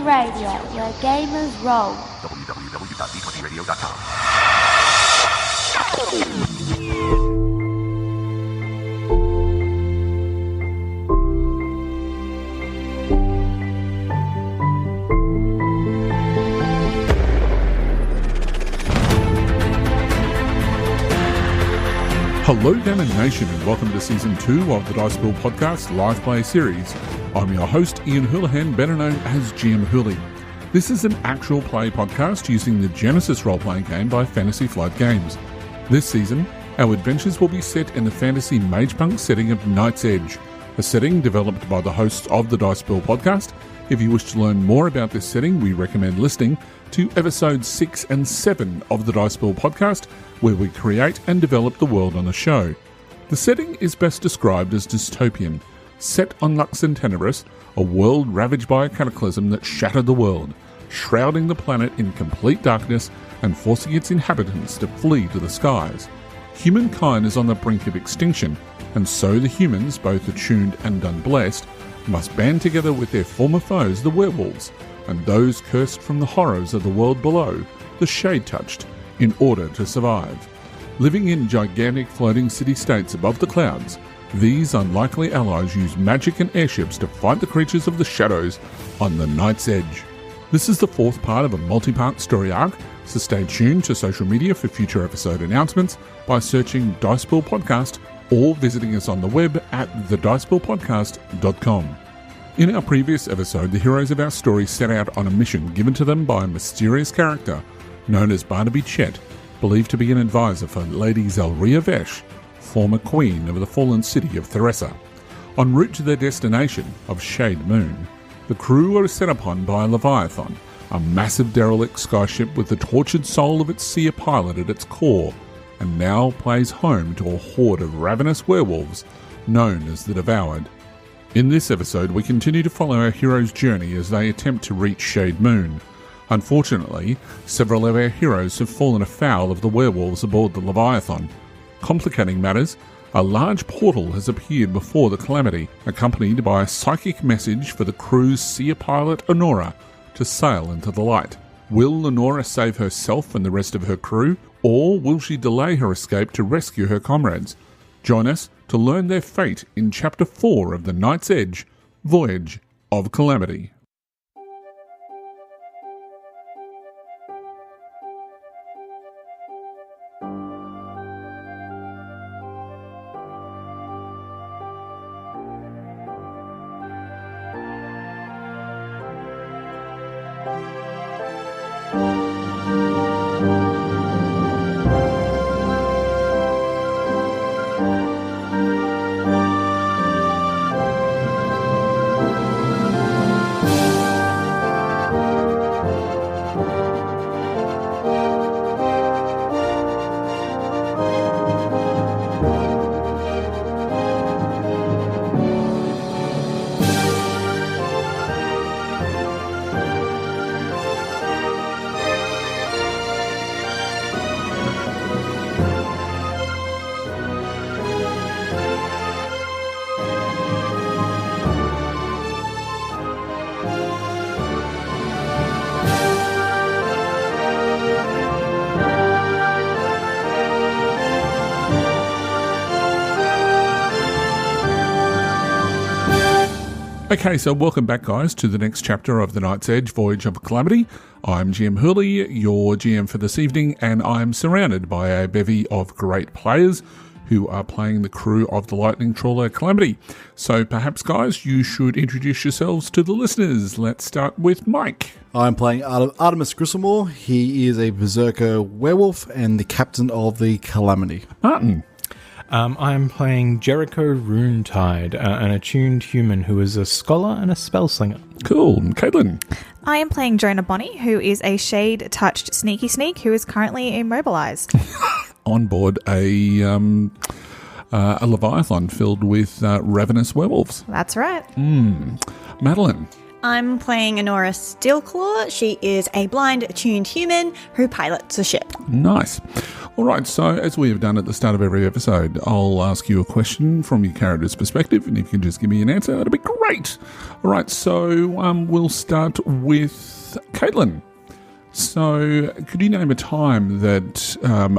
D20 Radio, where gamers roll. www.d20radio.com. Hello Gamer Nation and welcome to Season 2 of the Dice World Podcast live play series. I'm your host Ian Houlihan, better known as GM Hooli. This is an actual play podcast using the GeneSys Role Playing Game by Fantasy Flight Games. This season, our adventures will be set in the fantasy magepunk setting of Night's Edge, a setting developed by the hosts of the Dice World Podcast. If you wish to learn more about this setting, we recommend listening to episodes 6 and 7 of the Dice World Podcast, where we create and develop the world on the show. The setting is best described as dystopian. Set on Lux and Tenebris, a world ravaged by a cataclysm that shattered the world, shrouding the planet in complete darkness and forcing its inhabitants to flee to the skies. Humankind is on the brink of extinction, and so the humans, both attuned and unblessed, must band together with their former foes, the werewolves, and those cursed from the horrors of the world below, the shade-touched, in order to survive. Living in gigantic floating city-states above the clouds, these unlikely allies use magic and airships to fight the creatures of the shadows on the Night's Edge. This is the fourth part of a multi-part story arc, so stay tuned to social media for future episode announcements by searching Dice World Podcast or visiting us on the web at thediceworldpodcast.com. In our previous episode, the heroes of our story set out on a mission given to them by a mysterious character known as Barnaby Chet, believed to be an advisor for Lady Zelria Vesh, former queen of the fallen city of Theresa. En route to their destination of Shade Moon, the crew are set upon by Leviathan, a massive derelict skyship with the tortured soul of its seer pilot at its core, and now plays home to a horde of ravenous werewolves known as the Devoured. In this episode, we continue to follow our heroes' journey as they attempt to reach Shade Moon. Unfortunately, several of our heroes have fallen afoul of the werewolves aboard the Leviathan. Complicating matters, a large portal has appeared before the Calamity, accompanied by a psychic message for the crew's seer pilot Honora to sail into the light. Will Honora save herself and the rest of her crew, or will she delay her escape to rescue her comrades? Join us to learn their fate in Chapter 4 of the Night's Edge, Voyage of Calamity. Okay, so welcome back, guys, to the next chapter of the Night's Edge, Voyage of Calamity. I'm GM Hurley, your GM for this evening, and I'm surrounded by a bevy of great players who are playing the crew of the Lightning Trawler Calamity. So perhaps, guys, you should introduce yourselves to the listeners. Let's start with Mike. I'm playing Artemis Gristlemore. He is a Berserker werewolf and the captain of the Calamity. Martin. I'm playing Jericho Runetide, an attuned human who is a scholar and a spellslinger. Cool. Caitlin. I am playing Jonah Bonney, who is a shade-touched sneaky sneak who is currently immobilized. On board a Leviathan filled with ravenous werewolves. That's right. Madeline. I'm playing Honora Steelclaw. She is a blind, attuned human who pilots a ship. Nice. All right, so as we have done at the start of every episode, I'll ask you a question from your character's perspective, and if you can just give me an answer, that'd be great. All right, so we'll start with Caitlin. So could you name a time that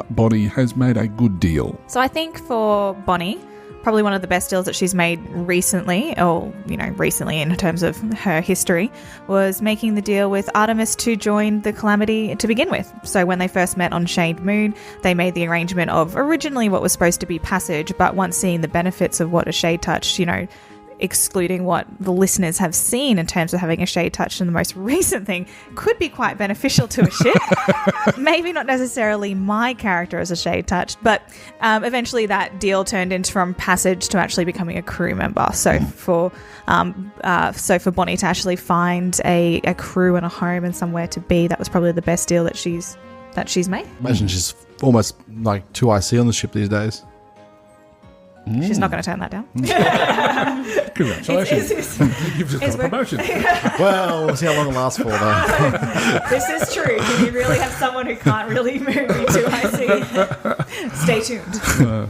Bonnie has made a good deal? So I think for Bonnie, probably one of the best deals that she's made recently, or, recently in terms of her history, was making the deal with Artemis to join the Calamity to begin with. So when they first met on Shade Moon, they made the arrangement of originally what was supposed to be passage, but once seeing the benefits of what a Shade Touch, excluding what the listeners have seen in terms of having a Shade Touch in the most recent thing, could be quite beneficial to a ship. Maybe not necessarily my character as a Shade Touch, but eventually that deal turned into from passage to actually becoming a crew member. So for Bonnie to actually find a crew and a home and somewhere to be, that was probably the best deal that she's made. Imagine she's almost like 2IC on the ship these days. She's not going to turn that down. Congratulations. You've just got a promotion. Well, we'll see how long it lasts for, though. This is true. Can you really have someone who can't really move into IC? Stay tuned.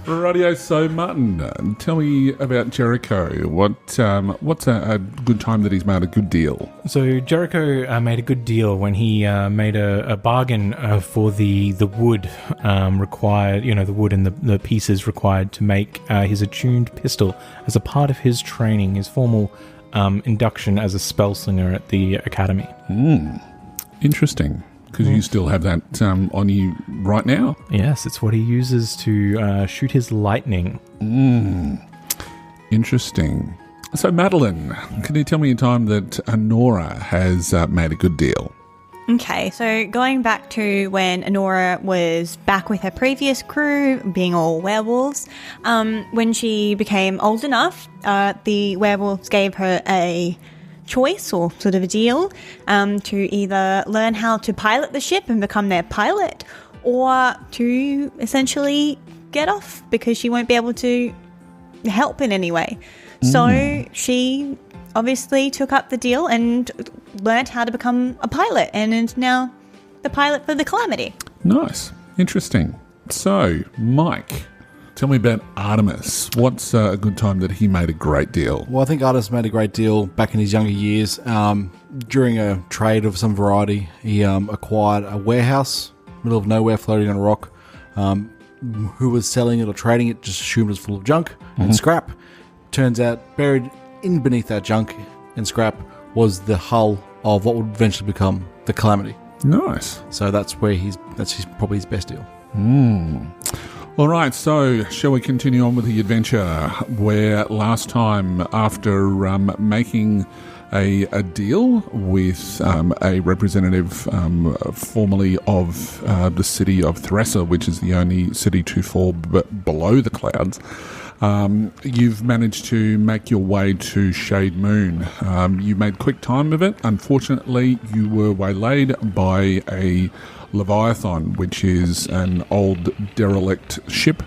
Radio, so Martin, tell me about Jericho. What's a good time that he's made a good deal? So Jericho made a good deal when he made a bargain for the wood required, the wood and the pieces required to make his attuned pistol as a part of his training, his formal induction as a spell slinger at the academy. Interesting, because you still have that on you right now. Yes, it's what he uses to shoot his lightning. Interesting. So Madeline, can you tell me a time that Honora has made a good deal? Okay, so going back to when Honora was back with her previous crew, being all werewolves, when she became old enough, the werewolves gave her a choice or sort of a deal to either learn how to pilot the ship and become their pilot, or to essentially get off because she won't be able to help in any way. So she obviously took up the deal and learned how to become a pilot and is now the pilot for the Calamity. Nice. Interesting. So, Mike, tell me about Artemis. What's a good time that he made a great deal? Well, I think Artemis made a great deal back in his younger years. During a trade of some variety, he acquired a warehouse, middle of nowhere, floating on a rock. Who was selling it or trading it just assumed it was full of junk and scrap. Turns out, buried in beneath that junk and scrap was the hull of what would eventually become the Calamity. Nice. So that's probably his best deal. All right, so shall we continue on with the adventure where last time, after making a deal with a representative formerly of the city of Theresa, which is the only city to fall below the clouds, you've managed to make your way to Shade Moon. You made quick time of it. Unfortunately, you were waylaid by a Leviathan, which is an old derelict ship,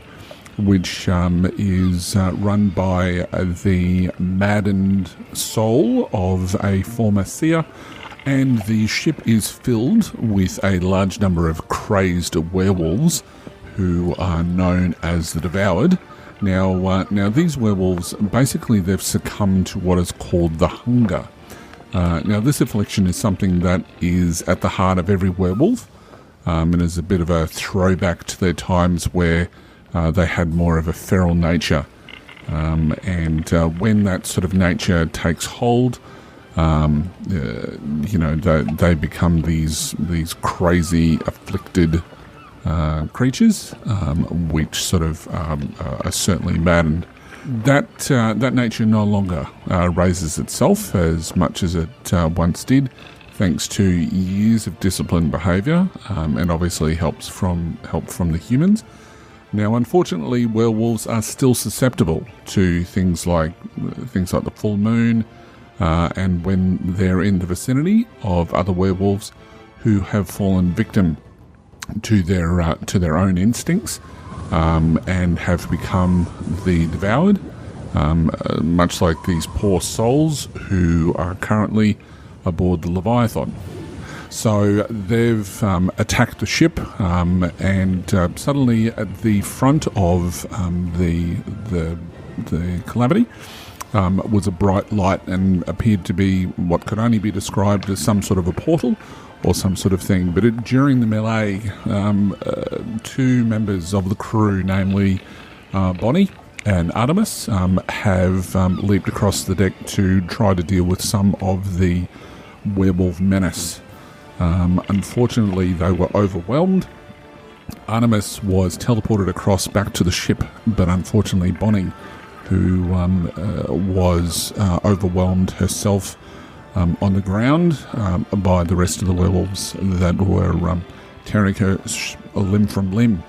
which is run by the maddened soul of a former seer. And the ship is filled with a large number of crazed werewolves who are known as the Devoured. Now these werewolves, basically they've succumbed to what is called the hunger. Now this affliction is something that is at the heart of every werewolf, and is a bit of a throwback to their times where they had more of a feral nature. And when that sort of nature takes hold, they become these crazy, afflicted creatures, which sort of are certainly maddened. That nature no longer raises itself as much as it once did, thanks to years of disciplined behaviour, and obviously help from the humans. Now, unfortunately, werewolves are still susceptible to things like the full moon, and when they're in the vicinity of other werewolves who have fallen victim to their own instincts, and have become the devoured, much like these poor souls who are currently aboard the Leviathan. So they've attacked the ship, and suddenly at the front of the Calamity was a bright light and appeared to be what could only be described as some sort of a portal or some sort of thing. But during the melee, two members of the crew, namely Bonnie and Artemis, have leaped across the deck to try to deal with some of the werewolf menace. Unfortunately, they were overwhelmed. Artemis was teleported across back to the ship, but unfortunately Bonnie, who was overwhelmed herself on the ground by the rest of the werewolves that were tearing her limb from limb.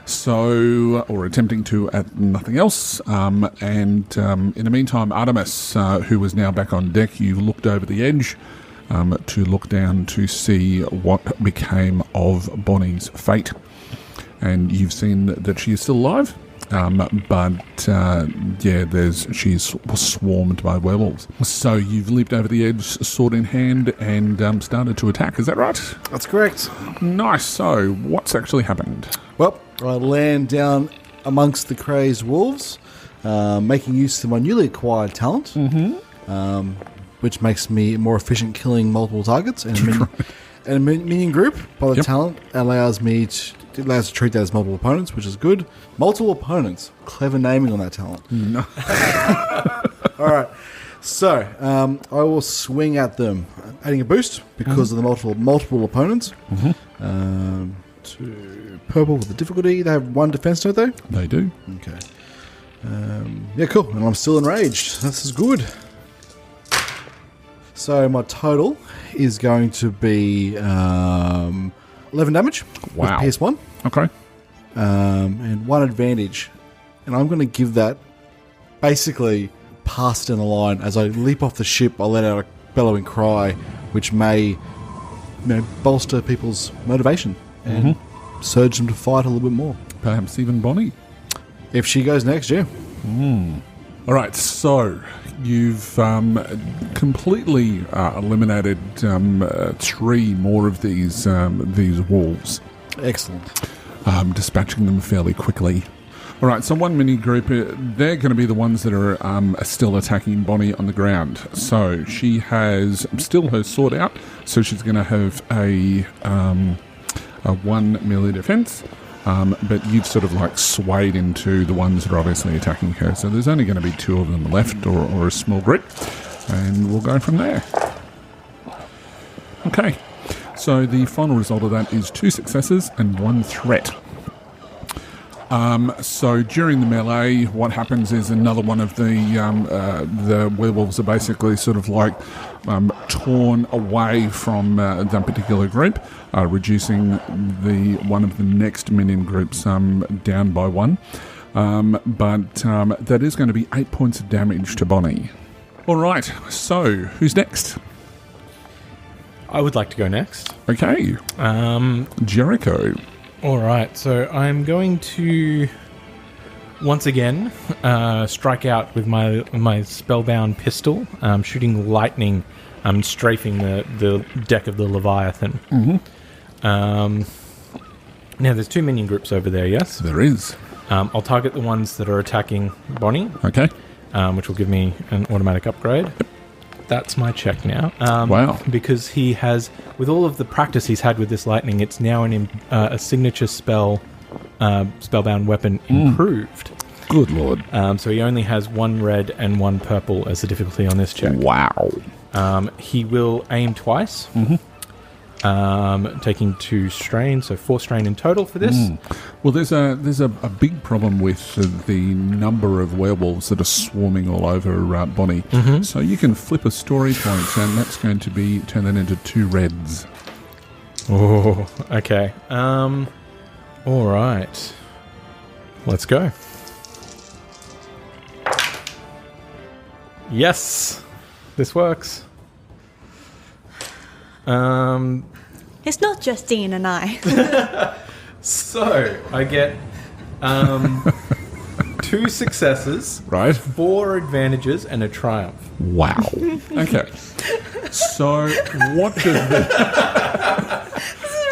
So, or attempting to at nothing else. And in the meantime, Artemis, who was now back on deck, you looked over the edge to look down to see what became of Bonnie's fate. And you've seen that she is still alive. She's swarmed by werewolves. So you've leaped over the edge, sword in hand, and started to attack. Is that right? That's correct. Nice. So what's actually happened? Well, I land down amongst the crazed wolves, making use of my newly acquired talent, which makes me more efficient killing multiple targets. And a minion group by the talent allows me to treat that as multiple opponents, which is good. Multiple opponents. Clever naming on that talent. No. All right. So, I will swing at them, adding a boost because of the multiple opponents. To purple with the difficulty. They have 1 defense, don't they? They do. Okay. Yeah, cool. And I'm still enraged. This is good. So my total is going to be 11 damage. Wow. With PS1. Okay. And 1 advantage. And I'm going to give that basically past in the line. As I leap off the ship, I let out a bellowing cry, which may bolster people's motivation and surge them to fight a little bit more. Perhaps even Bonnie. If she goes next, yeah. All right, so you've completely eliminated 3 more of these wolves. Excellent. Dispatching them fairly quickly. All right, so one mini group, they're going to be the ones that are still attacking Bonnie on the ground. So she has still her sword out, so she's going to have a 1 melee defense. But you've sort of like swayed into the ones that are obviously attacking her. So there's only going to be 2 of them left, or a small group, and we'll go from there. Okay, so the final result of that is 2 successes and 1 threat. So during the melee, what happens is another one of the werewolves are basically sort of like torn away from that particular group, reducing one of the next minion groups down by 1. But that is going to be 8 points of damage to Bonnie. All right, so who's next? I would like to go next. Okay. Jericho. All right, so I'm going to once again strike out with my spellbound pistol, shooting lightning, strafing the deck of the Leviathan. Now, there's 2 minion groups over there, yes? There is. I'll target the ones that are attacking Bonnie. Okay. Which will give me an automatic upgrade. Yep. That's my check now. Wow. Because he has, with all of the practice he's had with this lightning, it's now a signature spellbound weapon improved. Good lord. So he only has 1 red and 1 purple as the difficulty on this check. Wow. He will aim twice, taking 2 strain, so 4 strain in total for this. Well, there's a big problem with the number of werewolves that are swarming all over Bonnie. So you can flip a story point, and that's going to be turn that into 2 reds. Oh, okay. All right. Let's go. Yes, this works. It's not just Dean and I. So I get 2 successes, Right. 4 advantages, and a triumph. Wow. Okay. So what does the... This is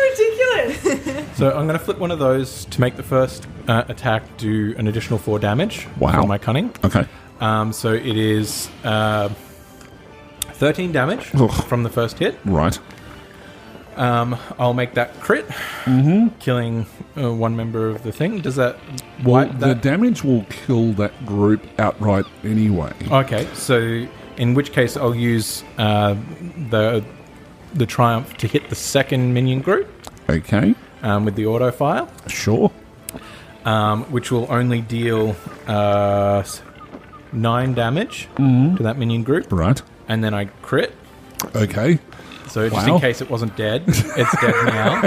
ridiculous. So I'm going to flip one of those to make the first attack do an additional 4 damage Wow. from my cunning. Okay. So it is 13 damage Ugh. from the first hit. Right. I'll make that crit, killing one member of the thing. Does that... Well, wipe the that? damage will kill that group outright anyway. Okay, so in which case I'll use the triumph to hit the second minion group Okay. with the auto fire, Sure. which will only deal 9 damage to that minion group, Right. and then I crit. Okay. So just Wow. in case it wasn't dead, it's dead now.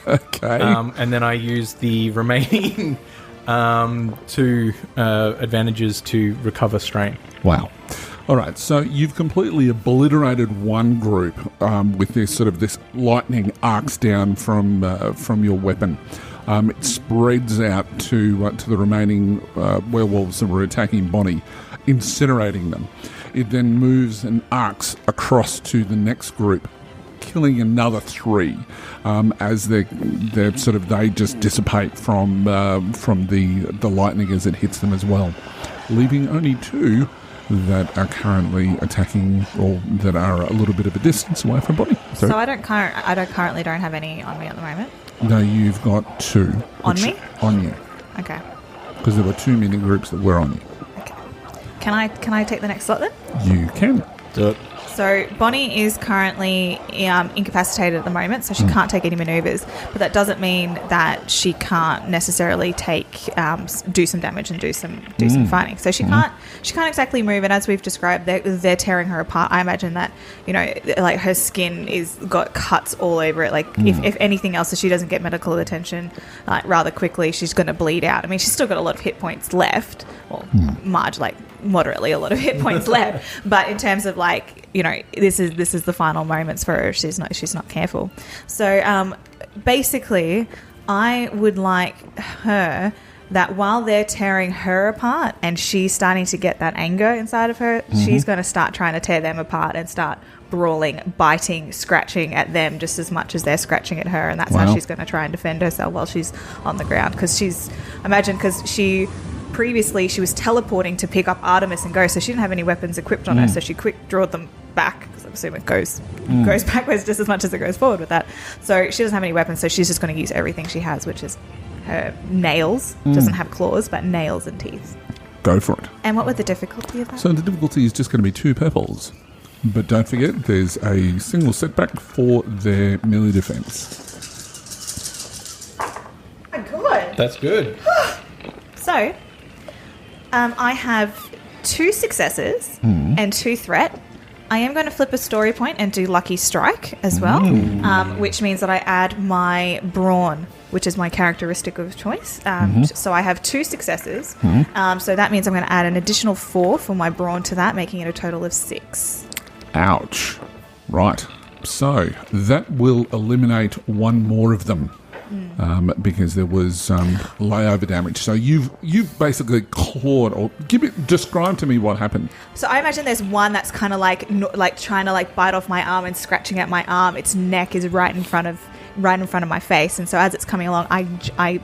Okay. And then I use the remaining 2 advantages to recover strain. Wow. All right, so you've completely obliterated one group with this lightning arcs down from your weapon. It spreads out to the remaining werewolves that were attacking Bonnie, incinerating them. It then moves and arcs across to the next group, killing another 3 as they just dissipate from the lightning as it hits them as well, leaving only 2 that are currently attacking or that are a little bit of a distance away from Bonnie. So I currently don't have any on me at the moment. No, you've got 2 On which- me? On you, Okay. because there were 2 mini groups that were on you. Okay. Can I take the next slot then? You can. Do it. So Bonnie is currently incapacitated at the moment, so she can't take any maneuvers. But that doesn't mean that she can't necessarily do some damage and do some fighting. So she can't exactly move. And as we've described, they're tearing her apart. I imagine that like her skin is got cuts all over it. Like if anything else, if she doesn't get medical attention rather quickly, she's going to bleed out. I mean, she's still got a lot of hit points left. Well, moderately a lot of hit points left. But in terms of this is the final moments for her if she's not careful. So basically, I would like her that while they're tearing her apart and she's starting to get that anger inside of her, she's going to start trying to tear them apart and start brawling, biting, scratching at them just as much as they're scratching at her, and that's how she's going to try and defend herself while she's on the ground. Because previously she was teleporting to pick up Artemis and go, so she didn't have any weapons equipped on her, so she quick drawed them back, because I assume it goes backwards just as much as it goes forward with that. So she doesn't have any weapons, so she's just going to use everything she has, which is her nails. Doesn't have claws, but nails and teeth. Go for it. And what would the difficulty of that? So the difficulty is just going to be 2 purples. But don't forget, there's a single setback for their melee defense. Good. That's good. So, I have 2 successes and 2 threat. I am going to flip a story point and do Lucky Strike as well, which means that I add my brawn, which is my characteristic of choice. So I have 2 successes. So that means I'm going to add an additional 4 for my brawn to that, making it a total of 6. Ouch. Right. So that will eliminate 1 more of them. Because there was layover damage. So you've basically clawed, or describe to me what happened. So I imagine there's one that's kind of like trying to bite off my arm and scratching at my arm. Its neck is right in front of my face, and so as it's coming along, I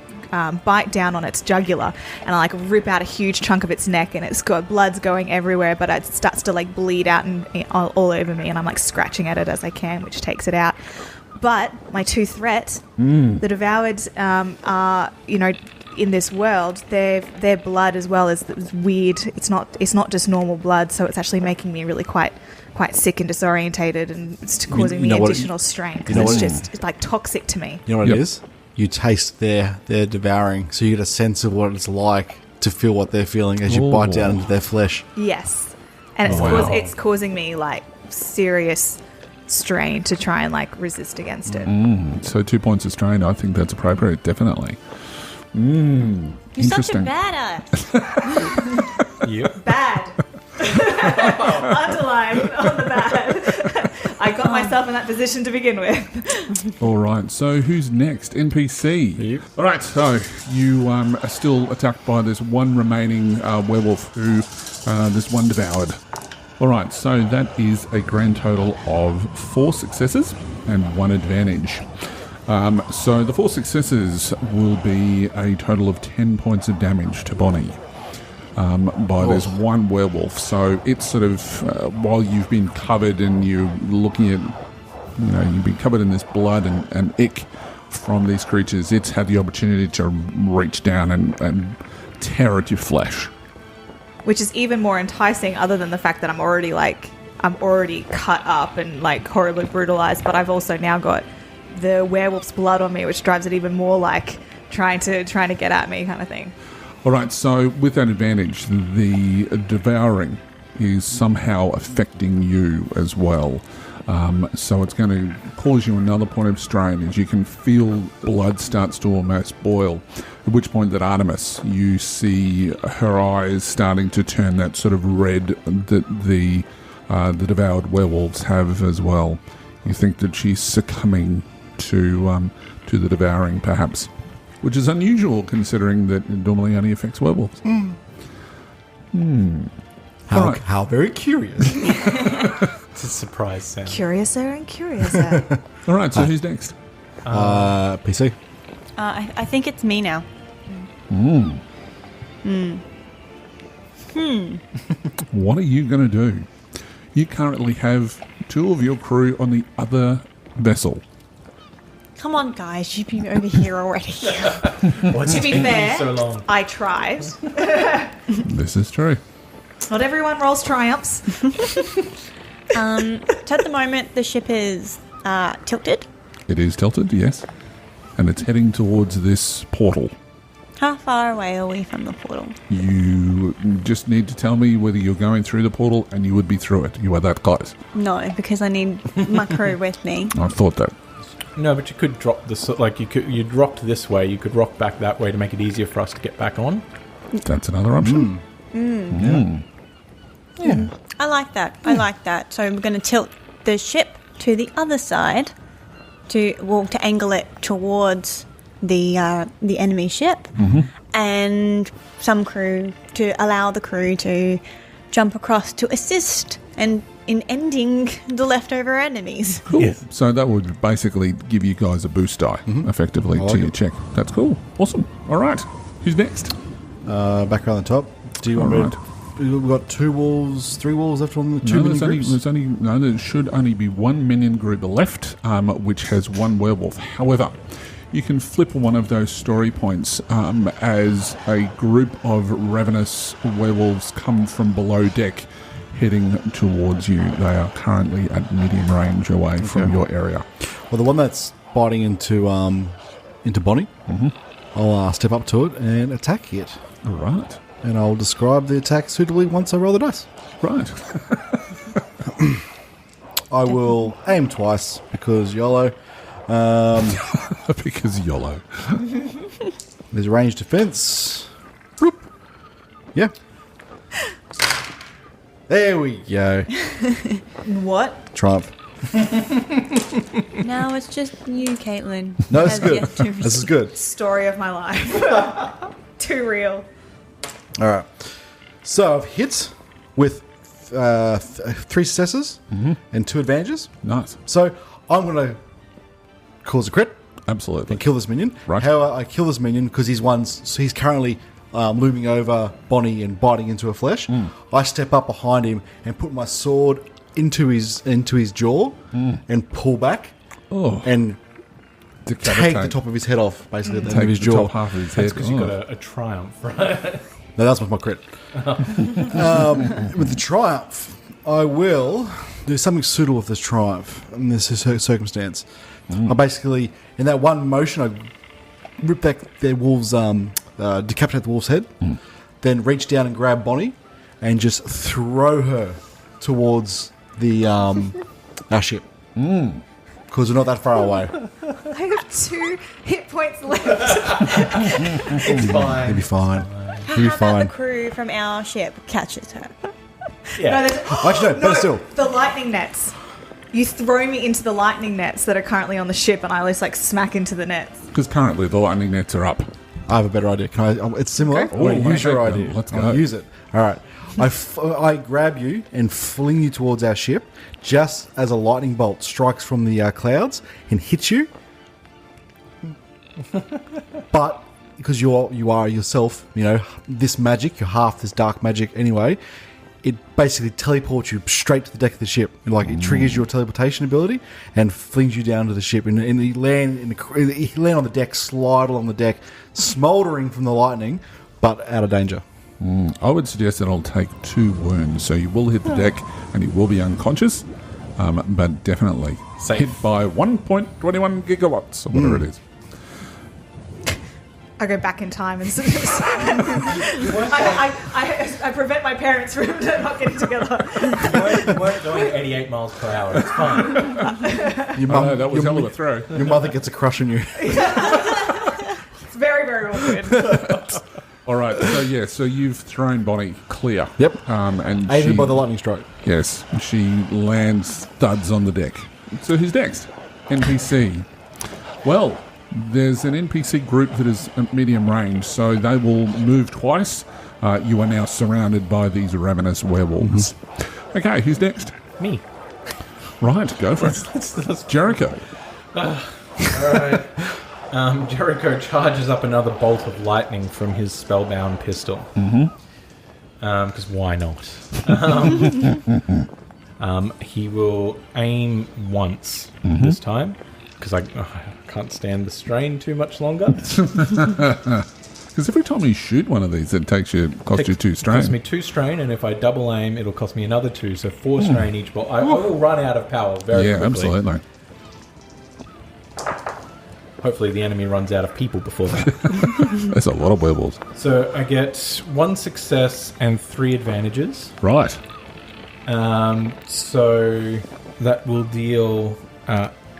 bite down on its jugular and I rip out a huge chunk of its neck, and it's got blood's going everywhere, but it starts to bleed out and all over me, and I'm scratching at it as I can, which takes it out. But my 2 threats, the devoured are, in this world, their blood as well is weird. It's not just normal blood, so it's actually making me really quite sick and disorientated, and it's causing me additional strain, because it's toxic to me. You know what it is? You taste their devouring, so you get a sense of what it's like to feel what they're feeling as you bite down into their flesh. Yes, and it's causing me serious strain to try and resist against it. So 2 points of strain, I think that's appropriate, definitely. You're such a Interesting. badass. Yep. Bad. Underline on the bad. I got myself myself in that position to begin with. All right, so who's next? NPC. Yep. All right, so you are still attacked by this one remaining werewolf who this one devoured. All right, so that is a grand total of 4 successes and 1 advantage. So the 4 successes will be a total of 10 points of damage to Bonnie by this one werewolf. So it's sort of, while you've been covered and you're looking at, you've been covered in this blood and ick from these creatures, it's had the opportunity to reach down and tear at your flesh. Which is even more enticing, other than the fact that I'm already cut up and like horribly brutalized, but I've also now got the werewolf's blood on me, which drives it even more like trying to get at me kind of thing. All right, so with that advantage, the devouring is somehow affecting you as well. So it's going to cause you another point of strain as you can feel blood starts to almost boil. At which point that Artemis, you see her eyes starting to turn that sort of red that the devoured werewolves have as well. You think that she's succumbing to the devouring, perhaps, which is unusual considering that it normally only affects werewolves. How very curious. It's a surprise sound. Curiouser and curiouser. All right, so who's next? PC. I think it's me now. What are you going to do? You currently have 2 of your crew on the other vessel. Come on, guys. You've been over here already. What's To be taking fair, so long? I tried. This is true. Not everyone rolls triumphs. So at the moment, the ship is tilted. It is tilted, yes. And it's heading towards this portal. How far away are we from the portal? You just need to tell me whether you're going through the portal, and you would be through it. You are that close. No, because I need my crew with me. I thought that. No, but you could drop this. Like you'd rocked this way. You could rock back that way to make it easier for us to get back on. That's another option. Yeah. I like that. So we're going to tilt the ship to the other side to angle it towards the enemy ship, and some crew to allow the crew to jump across to assist and in ending the leftover enemies. Cool. Yes. So that would basically give you guys a boost die, effectively, to your check. That's cool. Awesome. All right. Who's next? Back around the top. Do you want me Alright. to... We've got 3 walls left on the 2 minion groups? There should only be 1 minion group left, which has 1 werewolf. However, you can flip one of those story points as a group of ravenous werewolves come from below deck, heading towards you. They are currently at medium range away from your area. Well, the one that's biting into Bonnie, I'll step up to it and attack it. All right. And I'll describe the attack suitably once I roll the dice. Right. I will aim twice because YOLO. Because YOLO. There's a ranged defense. Whoop. Yeah. There we go. What? Triumph. Now it's just you, Caitlin. No, this is Has good. yet to This is good. Story of my life. Too real. All right. So I've hit with 3 successes and 2 advantages. Nice. So I'm going to cause a crit Absolutely. and kill this minion. Right. However, I kill this minion because he's currently looming over Bonnie and biting into her flesh. I step up behind him and put my sword into his jaw and pull back and take the top of his head off, basically, the top of his the jaw. top half of his head. That's because you got a triumph, right? No, that's my crit. With the triumph, I will do something suitable with this triumph in this circumstance. I basically, in that one motion, I rip back the wolf's, decapitate the wolf's head, then reach down and grab Bonnie, and just throw her towards the our ship. Because we're not that far away. I have 2 hit points left. It's fine. He'll be fine. He'll be How about fine. the crew from our ship catches her? Yeah. No, there's, Actually, no, better still. the lightning nets. You throw me into the lightning nets that are currently on the ship, and I just like smack into the nets. Because currently the lightning nets are up. I have a better idea. Can I? It's similar. Okay. I'm going to use your Okay, idea. let's I'll go. use it. All right. I grab you and fling you towards our ship, just as a lightning bolt strikes from the clouds and hits you. But because you are yourself, this magic, you're half this dark magic anyway. It basically teleports you straight to the deck of the ship. It triggers your teleportation ability and flings you down to the ship. And you land on the deck, slide along the deck, smouldering from the lightning, but out of danger. I would suggest that I'll take 2 wounds, so you will hit the deck and you will be unconscious, but definitely Safe. hit by 1.21 gigawatts or whatever it is. I go back in time and I prevent my parents from not getting together. You weren't going 88 miles per hour. It's fine. Your Oh, no, that was hell of a throw. Your mother gets a crush on you. It's very, very awkward. All right, so you've thrown Bonnie clear. Yep. And Aided by the lightning strike. Yes, she lands thuds on the deck. So who's next? NPC. Well, there's an NPC group that is at medium range, so they will move twice. You are now surrounded by these ravenous werewolves. Okay, who's next? Me. Right, go for it. Let's Jericho. All right. Jericho charges up another bolt of lightning from his spellbound pistol. Because why not? He will aim once this time, because I can't stand the strain too much longer. Because every time you shoot one of these, it costs you 2 strain. It costs me 2 strain, and if I double aim, it'll cost me another 2, so 4 strain each bolt. I will run out of power very quickly. Absolutely. Hopefully the enemy runs out of people before that. There's a lot of werewolves. So I get 1 success and 3 advantages. Right. So that will deal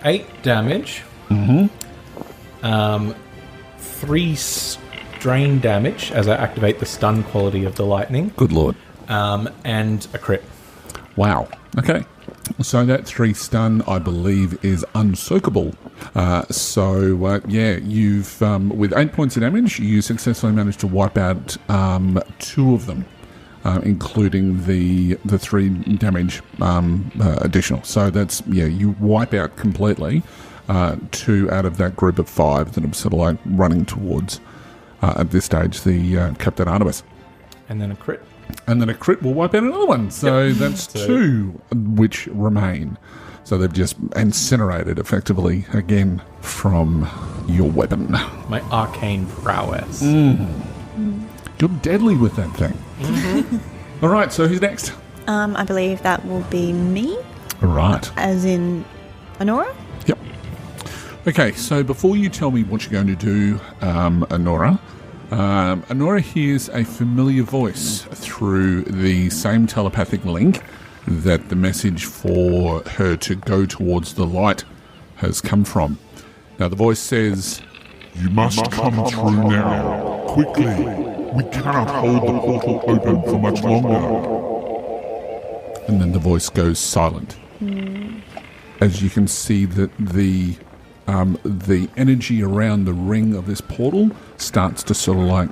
8 damage. 3 strain damage as I activate the stun quality of the lightning. Good lord. And a crit. Wow. Okay. So that 3 stun, I believe, is unsoakable. You've with 8 points of damage, you successfully managed to wipe out 2 of them, including the 3 damage additional. So that's you wipe out completely 2 out of that group of 5 that I'm sort of like running towards at this stage. The Captain Artemis, And then a crit. and then a crit will wipe out another one. So that's 2 which remain. So they've just incinerated effectively again from your weapon. My arcane prowess. You're deadly with that thing. All right, so who's next? I believe that will be me, All right. as in Honora. Yep. Okay, so before you tell me what you're going to do, Honora, Honora hears a familiar voice through the same telepathic link that the message for her to go towards the light has come from. Now, the voice says, You must come through now, quickly. We cannot hold the portal open for much longer. and then the voice goes silent. As you can see that the energy around the ring of this portal starts to sort of like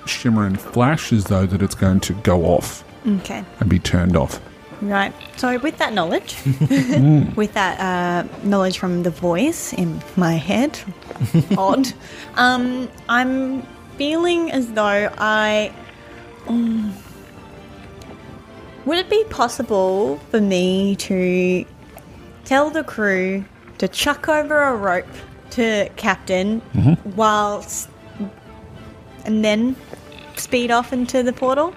shimmer and flash as though that it's going to go off Okay. and be turned off. Right. So with that knowledge, with that knowledge from the voice in my head, odd, I'm feeling as though would it be possible for me to tell the crew to chuck over a rope to Captain whilst and then speed off into the portal?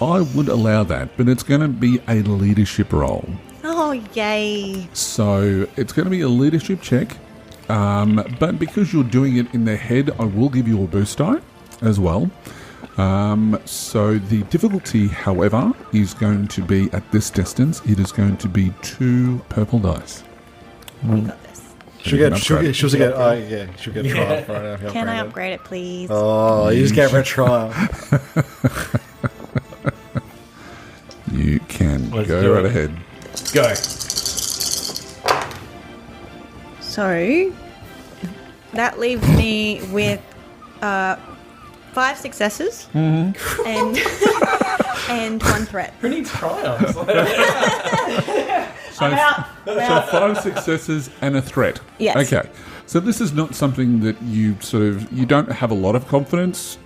I would allow that, but it's going to be a leadership role. Oh, yay. So it's going to be a leadership check, but because you're doing it in their head, I will give you a boost die as well. So the difficulty, however, is going to be at this distance. It is going to be 2 purple dice. We got this. She'll get a trial for it. Can I upgrade it, please? Oh, you just gave her a trial. You can Let's go do right it. ahead. Go. So that leaves me with 5 successes and 1 threat. Who needs triumphs? So 5 successes and a threat. Yes. Okay. So this is not something that you don't have a lot of confidence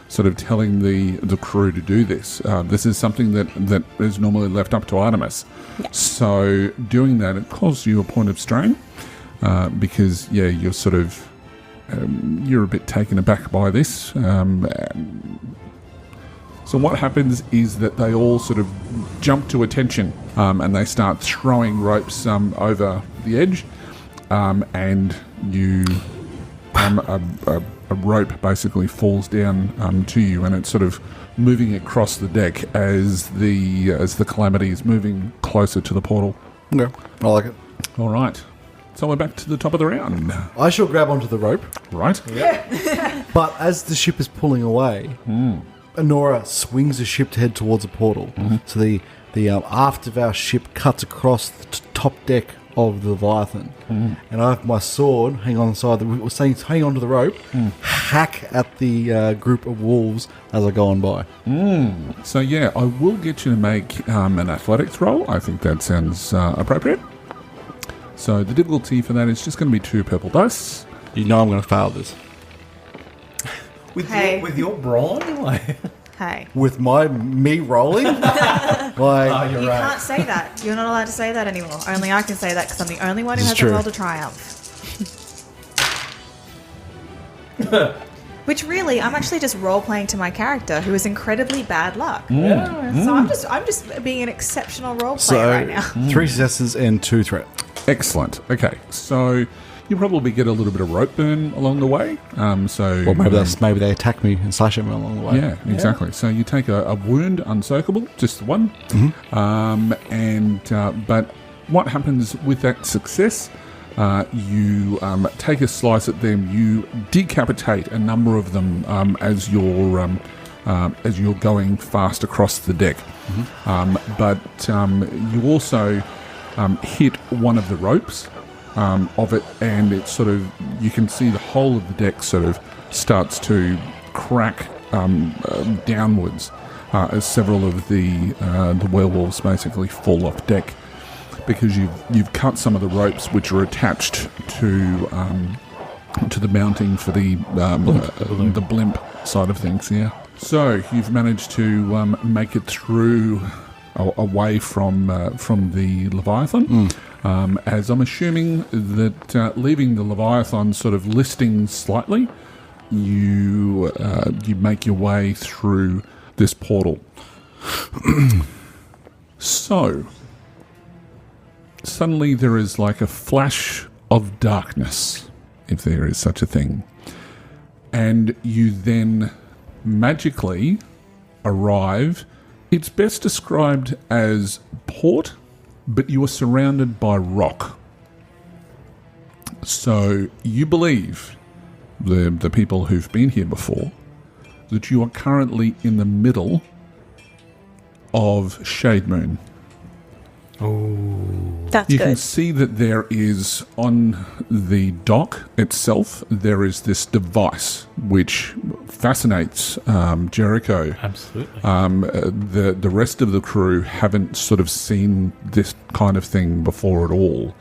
sort of telling the crew to do this. This is something that is normally left up to Artemis. Yes. So doing that, it causes you a point of strain because, you're sort of, you're a bit taken aback by this. So what happens is that they all sort of jump to attention and they start throwing ropes over the edge, and you a rope basically falls down to you, and it's sort of moving across the deck as the Calamity is moving closer to the portal. Okay, I like it. All right. So we're back to the top of the round. I shall grab onto the rope, Right? but as the ship is pulling away, Honora swings the ship to head towards a portal. So the aft of our ship cuts across the top deck of the Leviathan, and I have my sword hang on the side. Hang onto the rope, hack at the group of wolves as I go on by. So I will get you to make an athletics roll. I think that sounds appropriate. So the difficulty for that is just going to be 2 purple dice. You know I'm going to fail this. With your brawn? Like, Hey. With me rolling? you're You right. can't say that. You're not allowed to say that anymore. Only I can say that because I'm the only one who This has is true. a roll to triumph. Which really, I'm actually just role-playing to my character, who is incredibly bad luck. So I'm just being an exceptional role player right now. 3 successes and 2 threat. Excellent. Okay, so you probably get a little bit of rope burn along the way. Or maybe they attack me and slash at me along the way. Yeah, exactly. So you take a wound, unsoakable, just the one. But what happens with that success? You take a slice at them. You decapitate a number of them as you're going fast across the deck. But you also hit one of the ropes of it, and it sort of, you can see the whole of the deck sort of starts to crack downwards as several of the werewolves basically fall off deck, because you've cut some of the ropes which are attached to the mounting for the blimp side of things. Yeah. So you've managed to make it through away from the Leviathan. As I'm assuming that leaving the Leviathan sort of listing slightly, you make your way through this portal. So suddenly there is like a flash of darkness, if there is such a thing, and you then magically arrive. It's best described as port, but you are surrounded by rock. So you believe, the people who've been here before, that you are currently in the middle of Shade Moon. That's You good. can see that there is, on the dock itself, there is this device which fascinates Jericho. Absolutely. The rest of the crew haven't sort of seen this kind of thing before at all.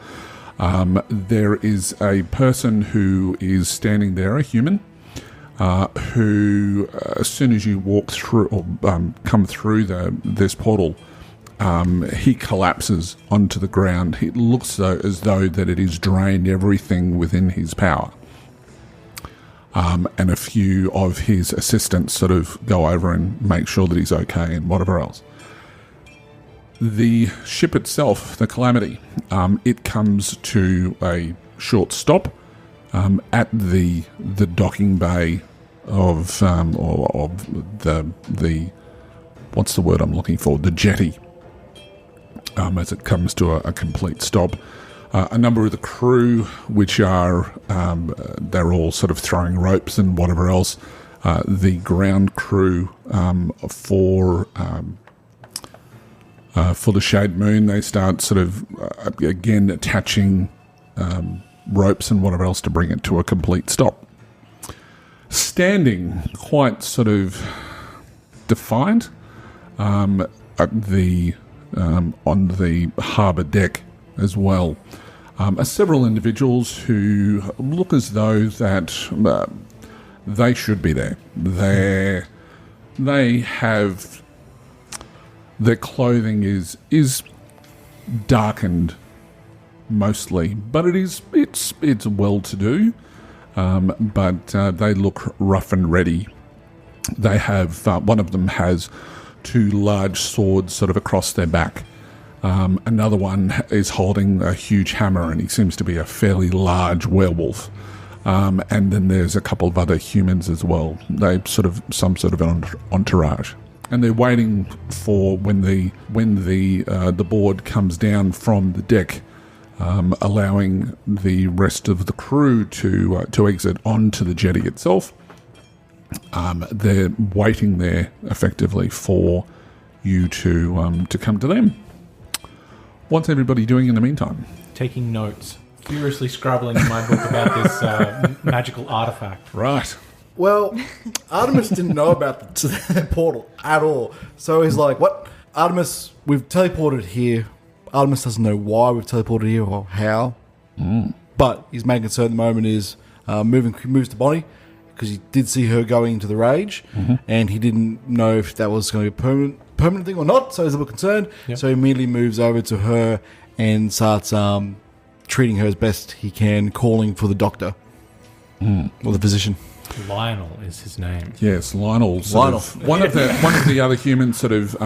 There is a person who is standing there, a human, who, as soon as you walk through or come through this portal, he collapses onto the ground. It looks as though that it has drained everything within his power. And a few of his assistants sort of go over and make sure that he's okay and whatever else. The ship itself, the Calamity, it comes to a short stop at the docking bay of the what's the word I'm looking for? The jetty. As it comes to a complete stop. A number of the crew, which are, they're all sort of throwing ropes and whatever else. The ground crew for the Shade Moon, they start sort of, again, attaching ropes and whatever else to bring it to a complete stop. Standing quite sort of defiant on the harbour deck as well are several individuals who look as though that they should be there. They have their clothing is darkened mostly, but it's well to do. But they look rough and ready. They have one of them has 2 large swords sort of across their back. Another one is holding a huge hammer, and he seems to be a fairly large werewolf. And then there's a couple of other humans as well. They some sort of an entourage, and they're waiting for when the board comes down from the deck, allowing the rest of the crew to exit onto the jetty itself. They're waiting there effectively for you to come to them. What's everybody doing in the meantime? Taking notes. Furiously scribbling in my book about this magical artifact. Right. Well, Artemis didn't know about the portal at all. So he's like, what? Artemis, we've teleported here. Artemis doesn't know why we've teleported here or how. But his main concern at the moment is moves to Bonnie, because he did see her going into the rage, and he didn't know if that was going to be a permanent thing or not, so he's a little concerned. Yep. So he immediately moves over to her and starts treating her as best he can, calling for the doctor or the physician. Lionel is his name. Yes, Lionel. One of the other humans sort of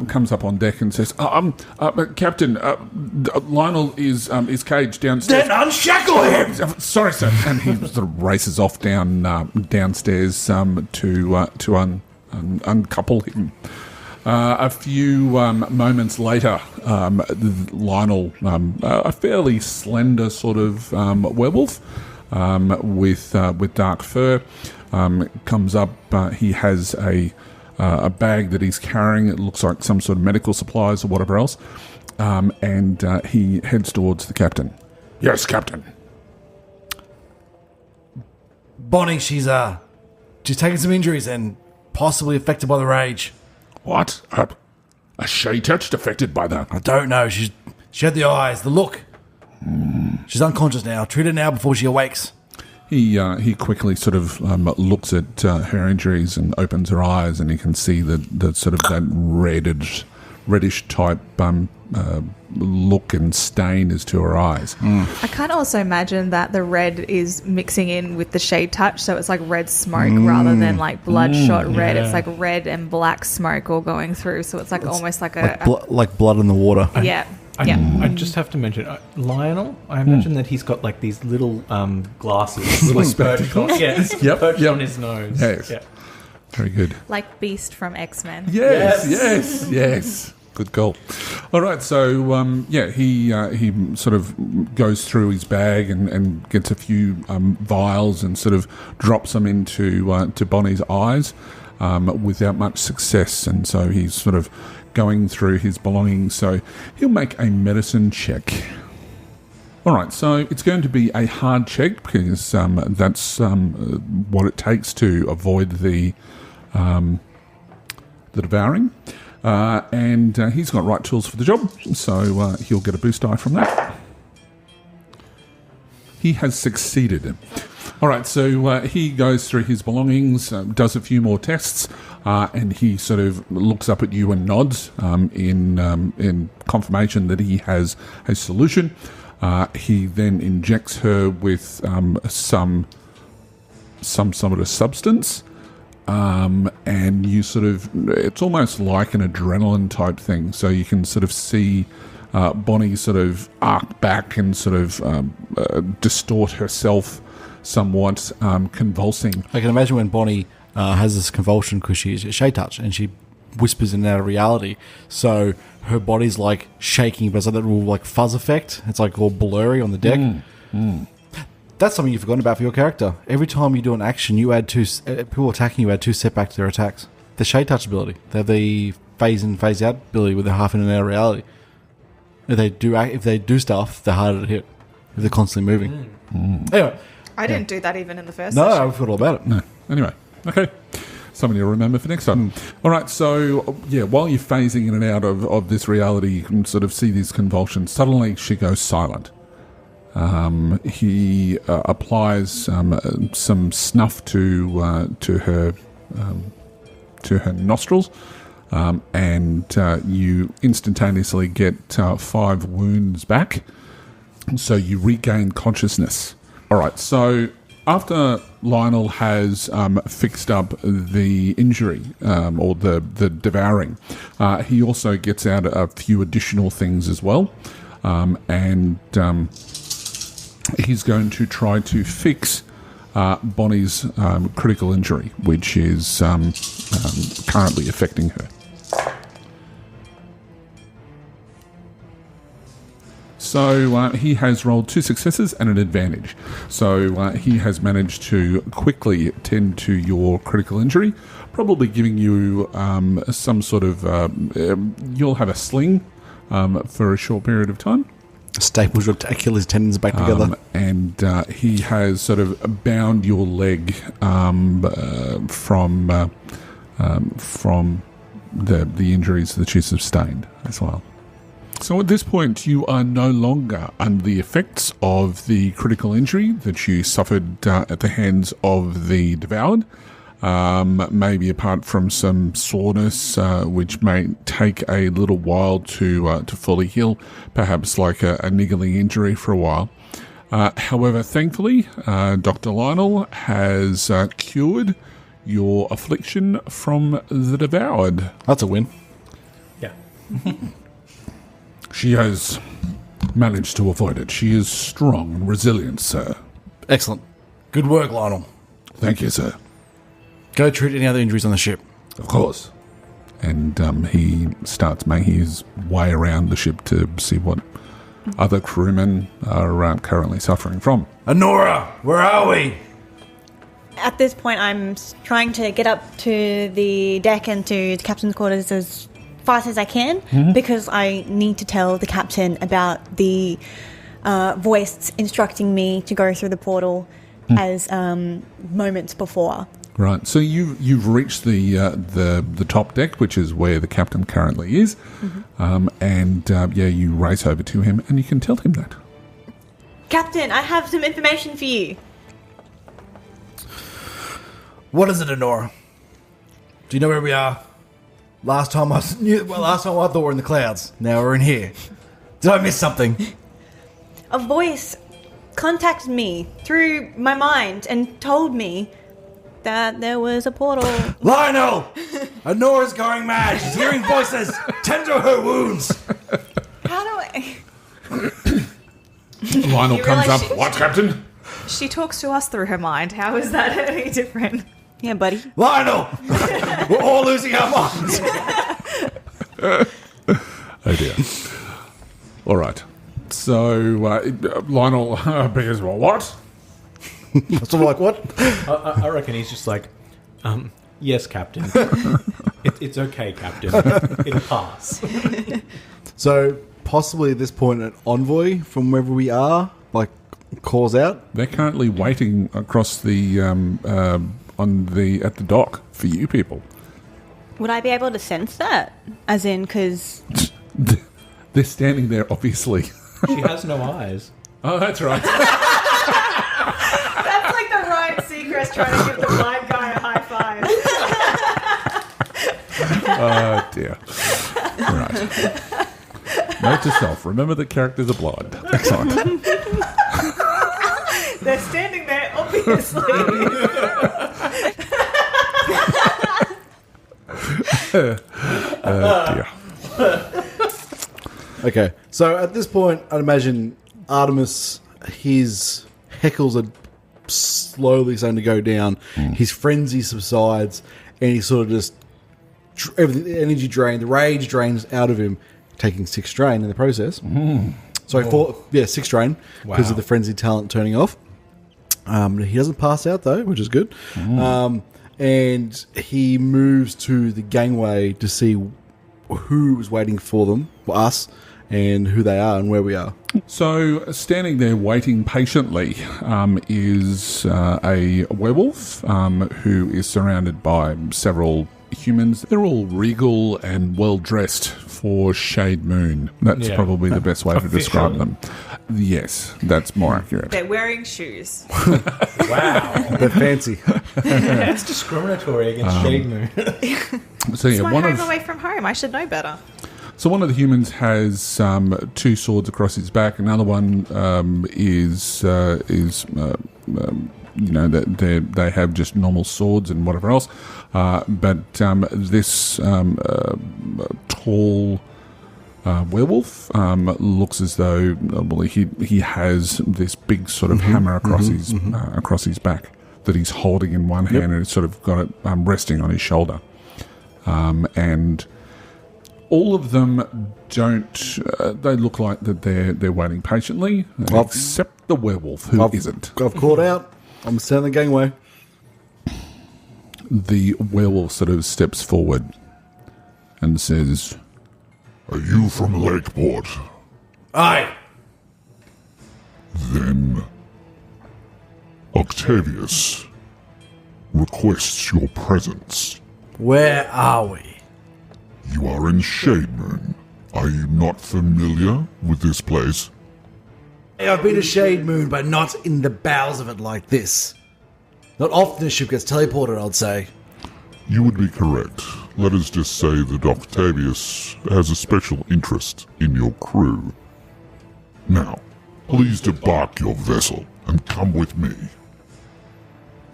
comes up on deck and says, "Captain, Lionel is caged downstairs." Then unshackle him. Sorry, sir. And he sort of races off downstairs to uncouple him. A few moments later, Lionel, a fairly slender sort of werewolf with dark fur, comes up. He has a bag that he's carrying. It looks like some sort of medical supplies or whatever else, and he heads towards the captain. Yes, Captain. Bonnie, she's taken some injuries and possibly affected by the rage. What? A Shay touched affected by that? I don't know. She had the eyes, the look. She's unconscious now. Treat her now before she awakes. He quickly sort of looks at her injuries and opens her eyes, and you can see that sort of that reddish type look and stain is to her eyes. I can't also imagine that the red is mixing in with the shade touch, so it's like red smoke rather than like bloodshot red. Yeah. It's like red and black smoke all going through, so it's like almost like like blood in the water. I just have to mention Lionel. I imagine that he's got like these little glasses, little spectacles. Perched on his nose. Yes. Yeah. Very good. like Beast from X-Men. Yes. Good call. All right, so he sort of goes through his bag and gets a few vials and sort of drops them into to Bonnie's eyes without much success, and so he's sort of going through his belongings. So he'll make a medicine check. All right, so it's going to be a hard check because that's what it takes to avoid the devouring. And he's got right tools for the job, so he'll get a boost die from that. He has succeeded. All right, so he goes through his belongings, does a few more tests, and he sort of looks up at you and nods in confirmation that he has a solution. He then injects her with some sort of substance. And you sort of, it's almost like an adrenaline type thing. So you can sort of see Bonnie sort of arc back and sort of distort herself somewhat, convulsing. I can imagine when Bonnie has this convulsion because she's Shay touch and she whispers in and out of reality. So her body's like shaking, but it's like that little like fuzz effect. It's like all blurry on the deck. That's something you've forgotten about for your character. Every time you do an action, you add people attacking you add 2 setback to their attacks. The Shade Touch ability. They have the phase in, phase out ability with the half in and out of reality. If they do stuff, they're harder to hit. if they're constantly moving. Anyway, I didn't do that even in the first no, session. I forgot all about it. No. Anyway, okay. Something to remember for next time. All right, so, yeah, while you're phasing in and out of this reality, you can sort of see these convulsions. Suddenly, she goes silent. He applies some snuff to her nostrils, and you instantaneously get 5 wounds back. So you regain consciousness. All right, so after Lionel has fixed up the injury or the devouring, he also gets out a few additional things as well, and he's going to try to fix Bonnie's critical injury, which is currently affecting her. So he has rolled 2 successes and an advantage. So he has managed to quickly tend to your critical injury, probably giving you some sort of... you'll have a sling for a short period of time. Staples your Achilles tendons back together. And he has sort of bound your leg from the injuries that you sustained as well. So at this point, you are no longer under the effects of the critical injury that you suffered at the hands of the devoured. Maybe apart from some soreness, which may take a little while to fully heal, perhaps like a niggling injury for a while. However, thankfully, Dr. Lionel has cured your affliction from the devoured. That's a win. Yeah. She has managed to avoid it. She is strong and resilient, sir. Excellent. Good work, Lionel. Thank you, sir. Go treat any other injuries on the ship. Of course. And he starts making his way around the ship to see what other crewmen are currently suffering from. Honora, where are we? At this point, I'm trying to get up to the deck and to the captain's quarters as fast as I can, because I need to tell the captain about the voice instructing me to go through the portal as moments before. Right. So you've reached the top deck, which is where the captain currently is, and you race over to him, and you can tell him that. Captain, I have some information for you. What is it, Honora? Do you know where we are? Last time I thought we were in the clouds. Now we're in here. Did I miss something? A voice contacted me through my mind and told me that there was a portal. Lionel! Honora's going mad. She's hearing voices. Tend to her wounds. How do I... Lionel You comes realise up. What, Captain? She talks to us through her mind. How is that any different? Yeah, buddy. Lionel! We're all losing our minds. Oh dear. All right. So Lionel bears well. What? So I'm like, what? I reckon he's just like, yes, Captain. It's okay, Captain. It'll pass. So possibly at this point an envoy from wherever we are, like, calls out. They're currently waiting across the at the dock for you people. Would I be able to sense that? As in, because... They're standing there, obviously. She has no eyes. Oh, that's right. That's like the Ryan Seacrest trying to give the blind guy a high five. Oh dear. Right. Note to self: remember that characters are blind. Excellent. They're standing there, obviously. Dear. Okay, so at this point, I'd imagine Artemis, his heckles are slowly starting to go down. His frenzy subsides, and he sort of just everything, the energy drain, the rage drains out of him, taking 6 strain in the process. Sorry, 6 strain because of the frenzy talent turning off. He doesn't pass out though, which is good. And he moves to the gangway to see who was waiting for them, for us, and who they are and where we are. So, standing there waiting patiently is a werewolf who is surrounded by several humans. They're all regal and well dressed for Shade Moon. That's probably the best way to describe them. Yes, that's more accurate. They're wearing shoes. Wow. They're fancy. That's discriminatory against Shade Moon. So It's yeah, my one home of away from home. I should know better. so one of the humans has 2 swords across his back. Another one is you know, they have just normal swords and whatever else. But this tall werewolf looks as though he has this big sort of hammer across his back that he's holding in one hand, and it's sort of got it resting on his shoulder. And all of them don't. They look like that they're waiting patiently, except the werewolf who isn't. I've caught out. I'm standing the gangway. The werewolf sort of steps forward and says, Are you from Lakeport? Aye. Then Octavius requests your presence. Where are we? You are in Shade Moon. Are you not familiar with this place? Hey, I've been to Shade Moon, but not in the bowels of it like this. Not often a ship gets teleported, I'd say. You would be correct. Let us just say that Octavius has a special interest in your crew. Now, please debark your vessel and come with me.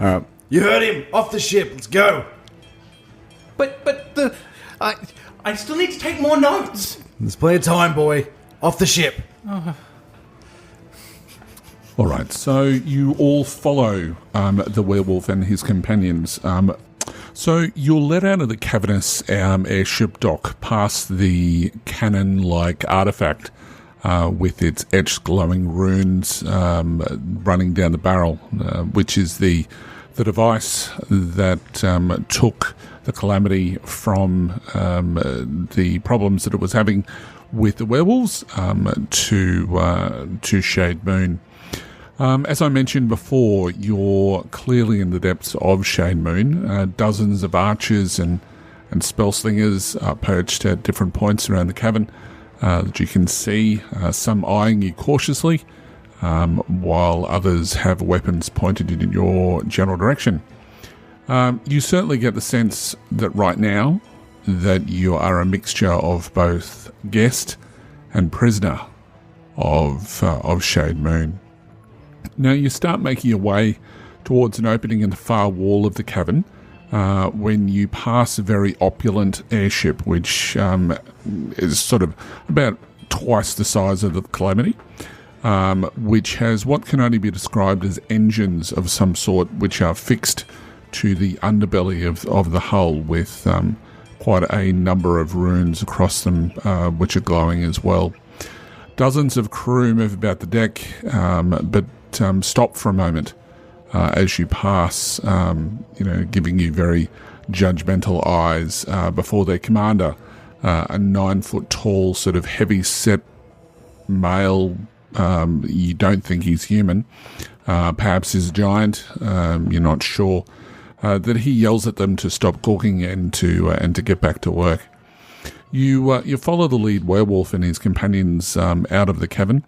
Alright. You heard him! Off the ship, let's go! But I still need to take more notes. There's plenty of time, boy. Off the ship. all right, so you all follow the werewolf and his companions. So you're led out of the cavernous airship dock past the cannon-like artifact with its etched glowing runes running down the barrel, which is the device that took the Calamity from the problems that it was having with the werewolves to Shade Moon. As I mentioned before, you're clearly in the depths of Shade Moon. Dozens of archers and spell slingers are perched at different points around the cavern that you can see, some eyeing you cautiously, while others have weapons pointed in your general direction. You certainly get the sense that right now that you are a mixture of both guest and prisoner of Shade Moon. Now you start making your way towards an opening in the far wall of the cavern when you pass a very opulent airship, which is sort of about twice the size of the Calamity, which has what can only be described as engines of some sort, which are fixed to the underbelly of the hull with quite a number of runes across them, which are glowing as well. Dozens of crew move about the deck, but stop for a moment as you pass, giving you very judgmental eyes before their commander, a 9-foot tall, sort of heavy-set male. You don't think he's human. Perhaps he's a giant. You're not sure. That he yells at them to stop gawking and to get back to work. You follow the lead werewolf and his companions out of the cavern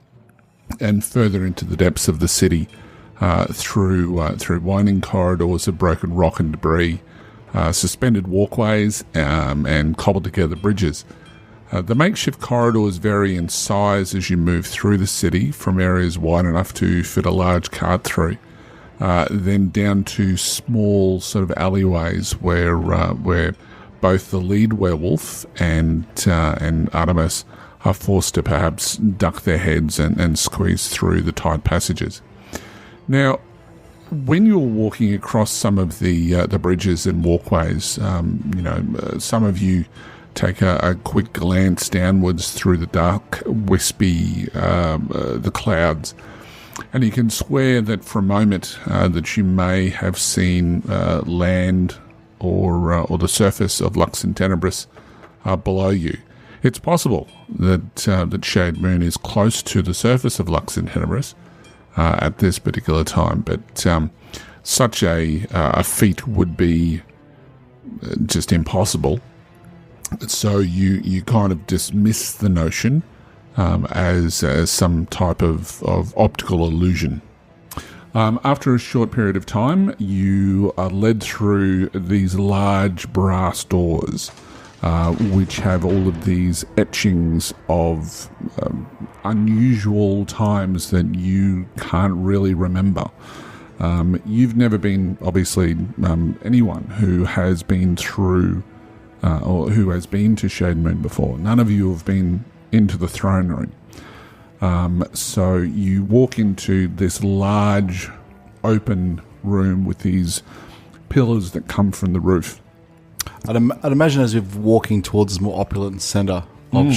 and further into the depths of the city through winding corridors of broken rock and debris, suspended walkways, and cobbled together bridges. The makeshift corridors vary in size as you move through the city, from areas wide enough to fit a large cart through, then down to small sort of alleyways where both the lead werewolf and Artemis are forced to perhaps duck their heads and squeeze through the tight passages. Now, when you're walking across some of the bridges and walkways, some of you take a quick glance downwards through the dark, wispy, the clouds, and you can swear that for a moment that you may have seen land or the surface of Lux and Tenebris below you. It's possible that Shade Moon is close to the surface of Lux in Tenebris at this particular time, but such a feat would be just impossible. So you kind of dismiss the notion as some type of optical illusion. After a short period of time, you are led through these large brass doors, which have all of these etchings of unusual times that you can't really remember. You've never been, obviously, anyone who has been through or who has been to Shade Moon before. None of you have been into the throne room. So you walk into this large open room with these pillars that come from the roof. I'd imagine as you're walking towards this more opulent centre of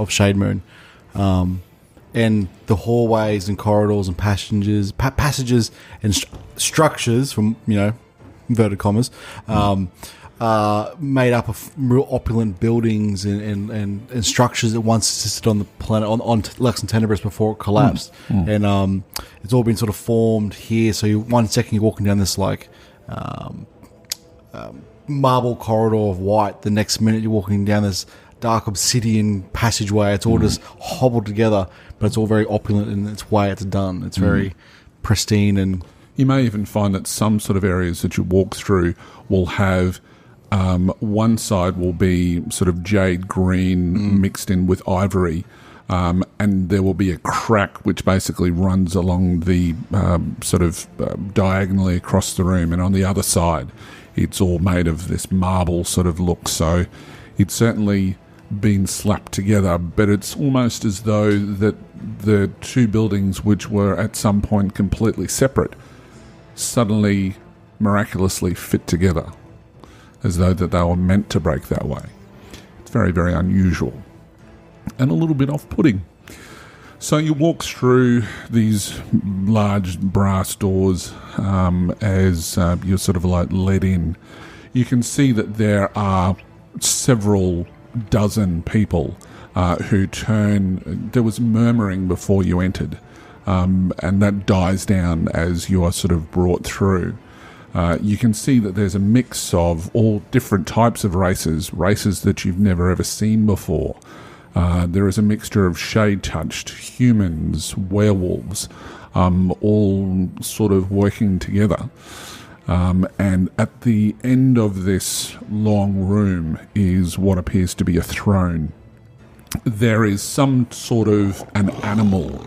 Shade Moon, and the hallways and corridors and passages and structures from inverted commas, made up of real opulent buildings and structures that once existed on the planet on Lux and Tenebris before it collapsed, and it's all been sort of formed here. So one second you're walking down this marble corridor of white, the next minute you're walking down this dark obsidian passageway. It's all just hobbled together, but it's all very opulent in its way it's done. It's very pristine, and you may even find that some sort of areas that you walk through will have one side will be sort of jade green mixed in with ivory, and there will be a crack which basically runs along the diagonally across the room, and on the other side it's all made of this marble sort of look. So it's certainly been slapped together, but it's almost as though that the two buildings, which were at some point completely separate, suddenly miraculously fit together, as though that they were meant to break that way. It's very, very unusual and a little bit off-putting. So you walk through these large brass doors as you're sort of like led in. You can see that there are several dozen people who turn. There was murmuring before you entered, and that dies down as you are sort of brought through. You can see that there's a mix of all different types of races that you've never ever seen before. There is a mixture of shade-touched humans, werewolves, all sort of working together. And at the end of this long room is what appears to be a throne. There is some sort of an animal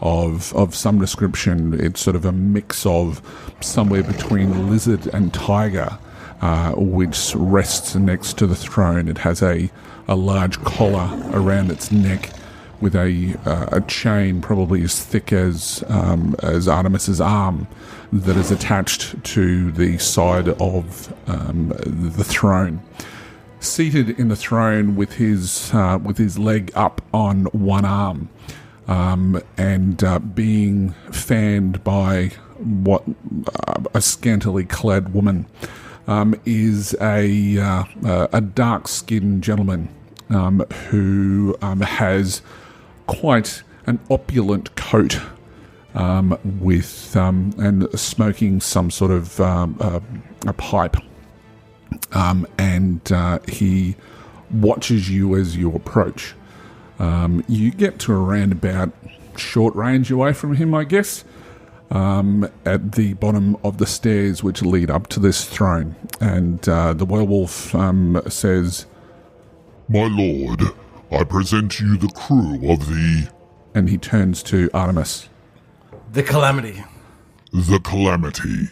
of some description. It's sort of a mix of somewhere between lizard and tiger, which rests next to the throne. It has a large collar around its neck with a chain probably as thick as Artemis's arm that is attached to the side of the throne. Seated in the throne with his leg up on one arm, and being fanned by what a scantily clad woman, is a dark-skinned gentleman who has quite an opulent coat, with and smoking some sort of a pipe, and he watches you as you approach. You get to around about short range away from him, I guess, at the bottom of the stairs which lead up to this throne. And the werewolf says, My lord, I present you the crew of the... And he turns to Artemis. The Calamity. The Calamity.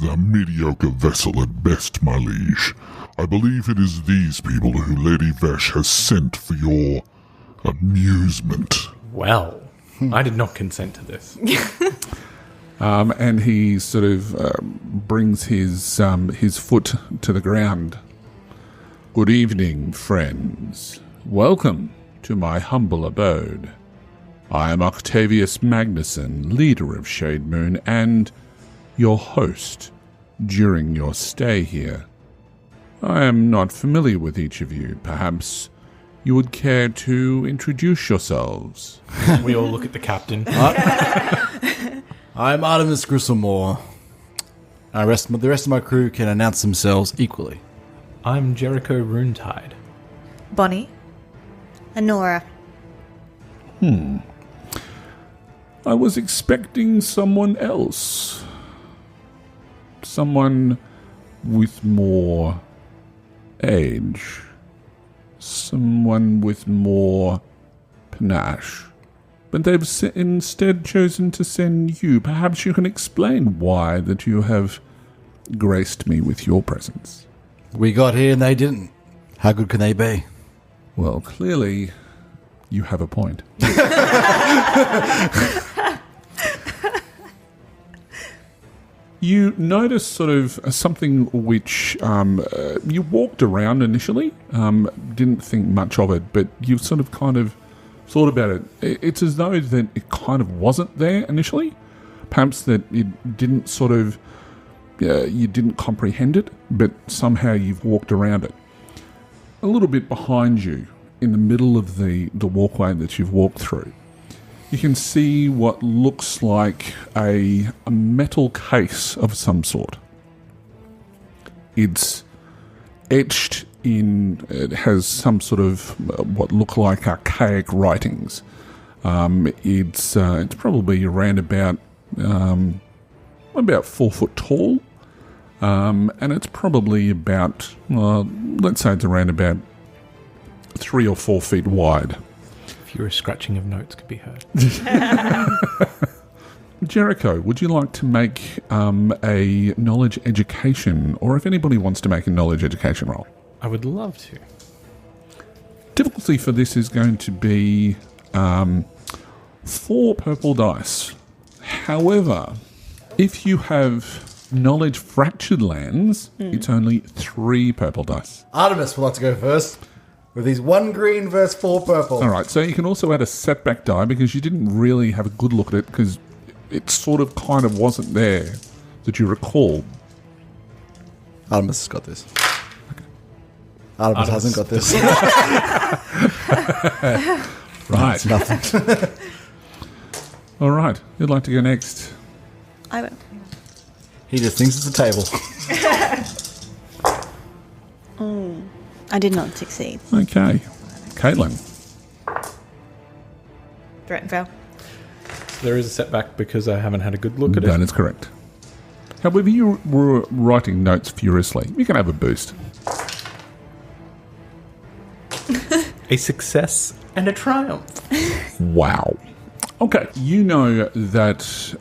The mediocre vessel at best, my liege. I believe it is these people who Lady Vesh has sent for your amusement. Well, I did not consent to this. And he sort of brings his foot to the ground. Good evening, friends. Welcome to my humble abode. I am Octavius Magnuson, leader of Shade Moon, and your host during your stay here. I am not familiar with each of you. Perhaps you would care to introduce yourselves. We all look at the captain. I'm Artemis Gristlemore. The rest of my crew can announce themselves equally. I'm Jericho Runetide. Bonnie. Honora. I was expecting someone else. Someone with more age. Someone with more panache. But they've instead chosen to send you. Perhaps you can explain why that you have graced me with your presence. We got here and they didn't. How good can they be? Well, clearly, you have a point. You notice sort of something which you walked around initially, didn't think much of it, but you've sort of kind of thought about it. It's as though that it kind of wasn't there initially. Perhaps that it didn't sort of, you didn't comprehend it, but somehow you've walked around it. A little bit behind you, in the middle of the walkway that you've walked through, you can see what looks like a metal case of some sort. It's etched in, it has some sort of what look like archaic writings. It's probably around about 4 foot tall, and it's probably about, let's say it's around about 3 or 4 feet wide. Fewer scratching of notes could be heard. Jericho, would you like to make a knowledge education, or if anybody wants to make a knowledge education roll? I would love to. Difficulty for this is going to be 4 purple dice. However, if you have knowledge fractured lands, it's only 3 purple dice. Artemis would like to go first. With these 1 green versus 4 purple. All right, so you can also add a setback die because you didn't really have a good look at it because it sort of kind of wasn't there that you recall. Artemis has got this. Okay. Artemis hasn't got this. Right. It's nothing. All right, who'd like to go next? I will. He just thinks it's a table. I did not succeed. Okay. Caitlin. Threat and fail. There is a setback because I haven't had a good look at That it. is correct. However, you were writing notes furiously. You can have a boost. A success and a triumph. Wow. Okay, you know that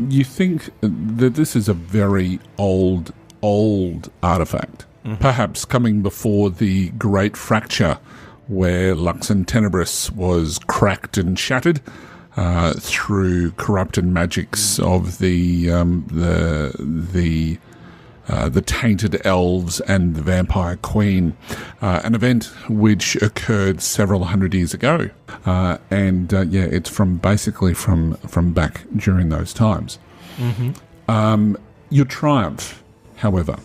you think that this is a very old artifact. Perhaps coming before the Great Fracture, where Lux and Tenebris was cracked and shattered through corrupted magics of the tainted elves and the vampire queen, an event which occurred several hundred years ago, it's from basically from back during those times. Your triumph, however,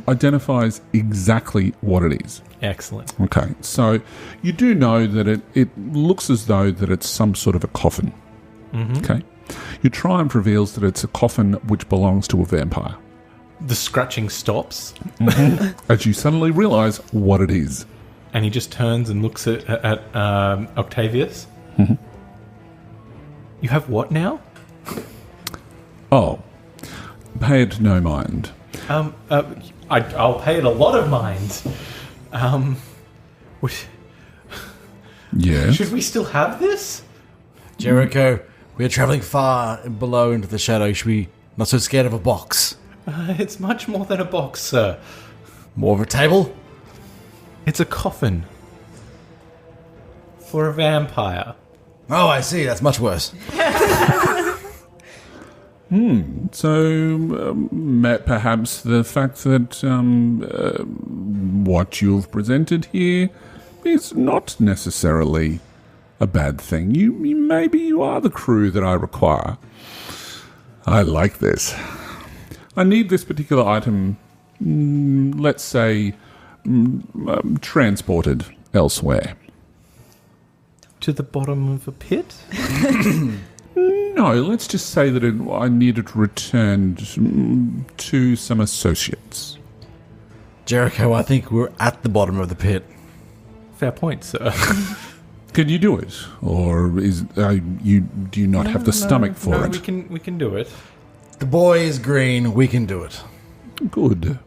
identifies exactly what it is. Excellent. Okay, so you do know that it looks as though that it's some sort of a coffin. Okay, your triumph reveals that it's a coffin which belongs to a vampire. The scratching stops, As you suddenly realise what it is. and he just turns and looks at Octavius. You have what now? Oh, pay it no mind. I'll pay it a lot of mind. Yeah. Should we still have this? Jericho, we are travelling far below into the shadow. Should we not so scared of a box? It's much more than a box, sir. More of a table? It's a coffin. For a vampire. Oh, I see. That's much worse. So, perhaps the fact that what you've presented here is not necessarily a bad thing. Maybe you are the crew that I require. I like this. I need this particular item let's say, transported elsewhere. To the bottom of a pit? No, let's just say that I need it returned to some associates. Jericho, I think we're at the bottom of the pit. Fair point, sir. Can you do it, or do you not have the stomach for it? We can do it. The boy is green. We can do it. Good.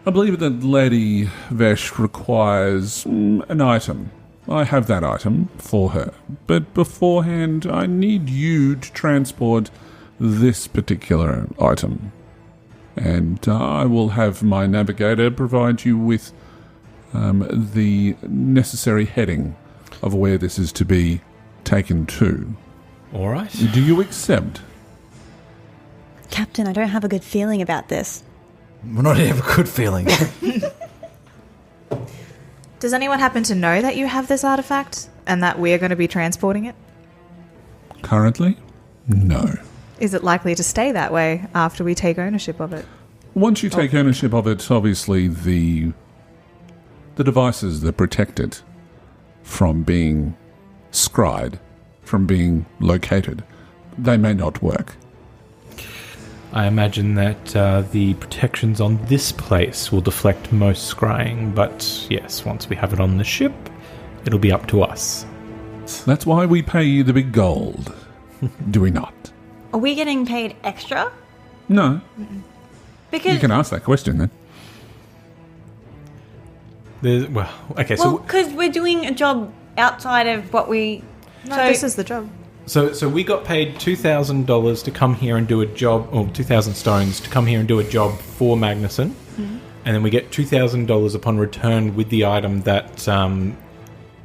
I believe that Lady Vesh requires an item. I have that item for her, but beforehand, I need you to transport this particular item. And I will have my navigator provide you with the necessary heading of where this is to be taken to. All right. Do you accept? Captain, I don't have a good feeling about this. We're not have a good feeling. Does anyone happen to know that you have this artifact and that we're going to be transporting it? Currently, no. Is it likely to stay that way after we take ownership of it? Once you take ownership of it, obviously the devices that protect it from being scried, from being located, they may not work. I imagine that the protections on this place will deflect most scrying, but yes, once we have it on the ship, it'll be up to us. That's why we pay you the big gold. Do we not? Are we getting paid extra? No. Because You can ask that question then. because we're doing a job outside of what we. No, this is the job. So we got paid $2,000 to come here and do a job, or 2,000 stones to come here and do a job for Magnuson, and then we get $2,000 upon return with the item that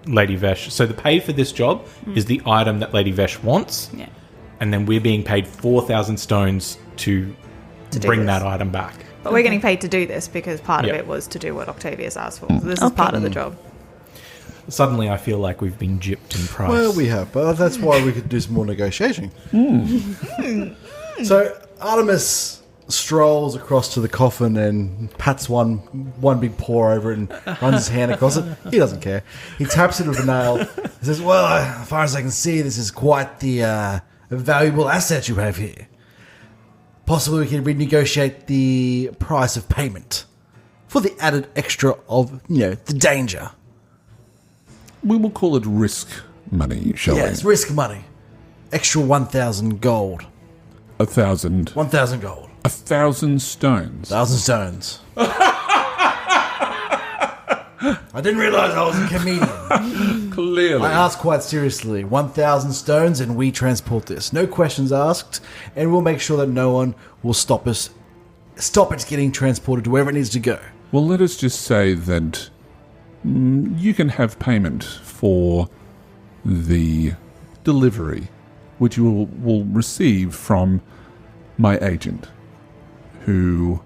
Lady Vesh. So the pay for this job is the item that Lady Vesh wants, and then we're being paid 4,000 stones to bring that item back. But we're getting paid to do this because part of it was to do what Octavius asked for. So this is part of the job. Suddenly I feel like we've been gypped in price. Well, we have, but that's why we could do some more negotiating. So Artemis strolls across to the coffin and pats one big paw over it and runs his hand across it. He doesn't care. He taps it with a nail. He says, well, as far as I can see, this is quite the valuable asset you have here. Possibly we can renegotiate the price of payment for the added extra of, the danger. We will call it risk money, shall we? Yes, risk money. Extra 1,000 gold. 1,000. 1,000 gold. 1,000 stones. 1,000 stones. I didn't realise I was a comedian. Clearly. I asked quite seriously. 1,000 stones and we transport this. No questions asked, and we'll make sure that no one will stop it getting transported to wherever it needs to go. Well, let us just say that you can have payment for the delivery, which you will receive from my agent, who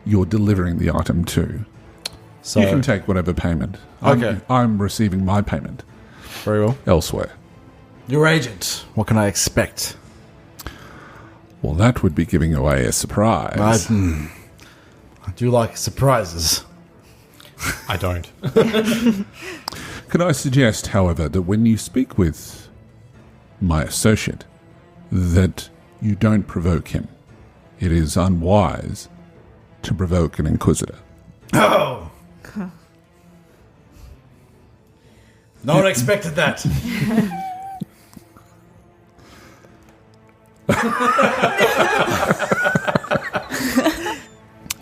you're delivering the item to. So you can take whatever payment. Okay. I'm receiving my payment very well. elsewhere. Your agent, what can I expect? Well, that would be giving away a surprise. I do like surprises. I don't. Can I suggest, however, that when you speak with my associate, that you don't provoke him. It is unwise to provoke an inquisitor. Oh! No one expected that.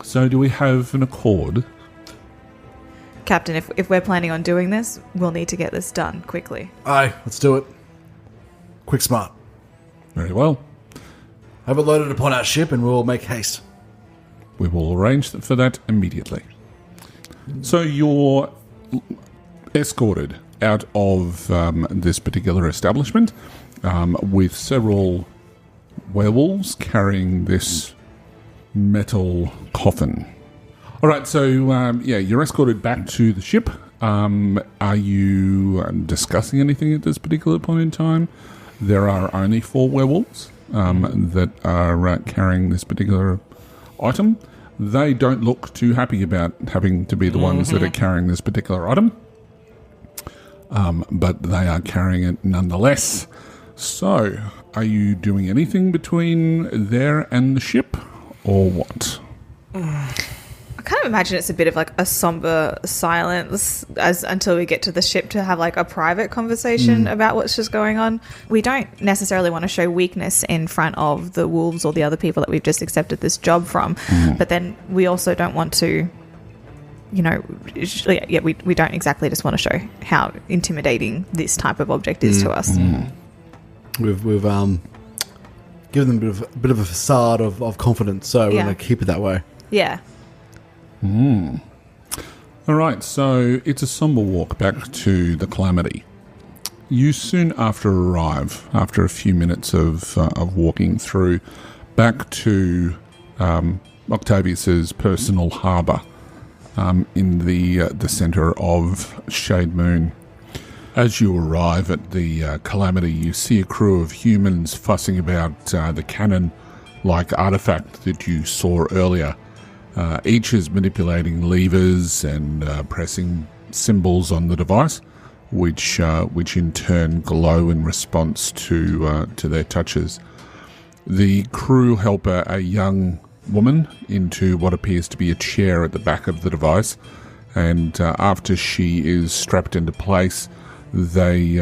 So do we have an accord? Captain, if we're planning on doing this, we'll need to get this done quickly. Aye, let's do it. Quick smart. Very well. Have it loaded upon our ship and we'll make haste. We will arrange for that immediately. So you're escorted out of this particular establishment with several werewolves carrying this metal coffin. All right, so you're escorted back to the ship. Are you discussing anything at this particular point in time? There are only 4 werewolves that are carrying this particular item. They don't look too happy about having to be the ones that are carrying this particular item. But they are carrying it nonetheless. So, are you doing anything between there and the ship, or what? I kind of imagine it's a bit of like a somber silence until we get to the ship to have like a private conversation about what's just going on. We don't necessarily want to show weakness in front of the wolves or the other people that we've just accepted this job from, but then we also don't want to, we don't exactly just want to show how intimidating this type of object is to us. We've given them a bit of a facade of confidence, so we're going to keep it that way. Yeah. All right, so it's a somber walk back to the Calamity. You soon after arrive, after a few minutes of walking through, back to Octavius's personal harbour in the centre of Shade Moon. As you arrive at the Calamity, you see a crew of humans fussing about the cannon-like artefact that you saw earlier. Each is manipulating levers and pressing symbols on the device, which in turn glow in response to their touches. The crew help a young woman into what appears to be a chair at the back of the device, and after she is strapped into place, they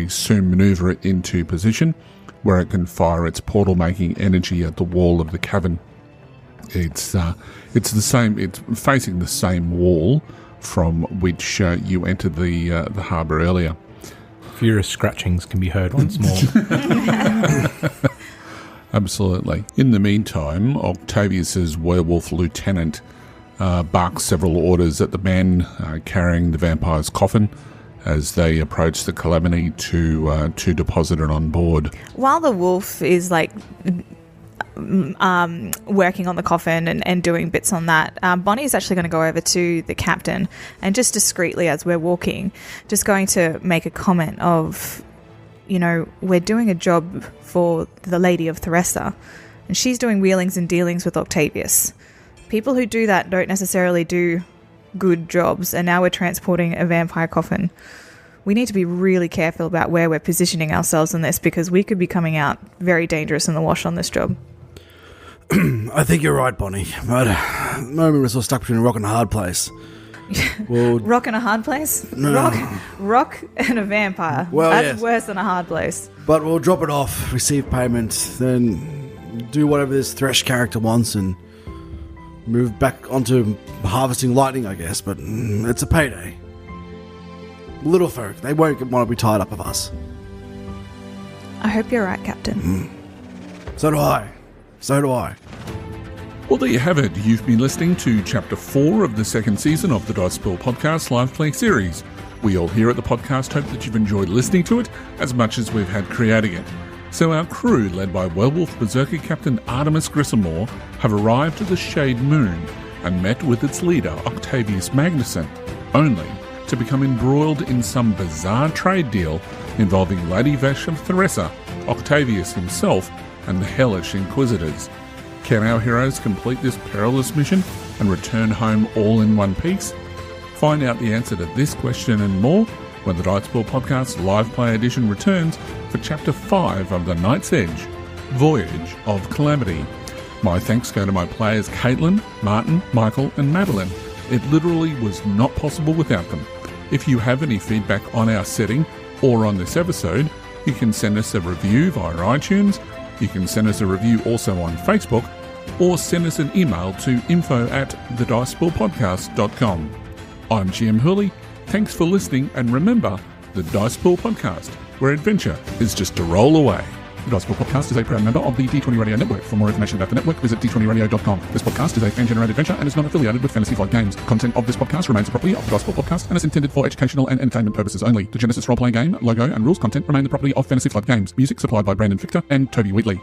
soon maneuver it into position where it can fire its portal-making energy at the wall of the cavern. It's the same. It's facing the same wall from which you entered the harbour earlier. Furious scratchings can be heard once more. Absolutely. In the meantime, Octavius's werewolf lieutenant barks several orders at the men carrying the vampire's coffin as they approach the Calamity to deposit it on board. While the wolf is like working on the coffin and doing bits on that, Bonnie is actually going to go over to the captain and just discreetly, as we're walking, just going to make a comment of, we're doing a job for the Lady of Theresa, and she's doing wheelings and dealings with Octavius. People who do that don't necessarily do good jobs, and now we're transporting a vampire coffin. We need to be really careful about where we're positioning ourselves in this, because we could be coming out very dangerous in the wash on this job. I think you're right, Bonnie. But at the moment we're sort of stuck between a rock and a hard place. Well, rock and a hard place? No. Rock and a vampire. Well, that's yes. Worse than a hard place. But we'll drop it off, receive payment, then do whatever this Thresh character wants and move back onto harvesting lightning, I guess. But it's a payday. Little folk, they won't want to be tied up with us. I hope you're right, Captain. So do I. Well, there you have it. You've been listening to Chapter 4 of the second season of the Dice Spill Podcast live play series. We all here at the podcast hope that you've enjoyed listening to it as much as we've had creating it. So our crew, led by Werewolf Berserker Captain Artemis Grissamore, have arrived at the Shade Moon and met with its leader, Octavius Magnuson, only to become embroiled in some bizarre trade deal involving Lady Vesh of Theresa, Octavius himself, and the Hellish Inquisitors. Can our heroes complete this perilous mission and return home all in one piece? Find out the answer to this question and more when the Dice Spill Podcast Live Play Edition returns for Chapter 5 of The Night's Edge, Voyage of Calamity. My thanks go to my players Caitlin, Martin, Michael and Madeline. It literally was not possible without them. If you have any feedback on our setting or on this episode, you can send us a review via iTunes. You can send us a review also on Facebook, or send us an email to info@thedicespillpodcast.com. I'm GM Hurley. Thanks for listening, and remember, the Dice Spill Podcast, where adventure is just a roll away. The Dice Spill Podcast is a proud member of the D20 Radio Network. For more information about the network, visit d20radio.com. This podcast is a fan-generated venture and is not affiliated with Fantasy Flight Games. Content of this podcast remains the property of the Dice Spill Podcast and is intended for educational and entertainment purposes only. The GeneSys Role Playing Game, logo and rules content remain the property of Fantasy Flight Games. Music supplied by Brandon Fichter and Toby Wheatley.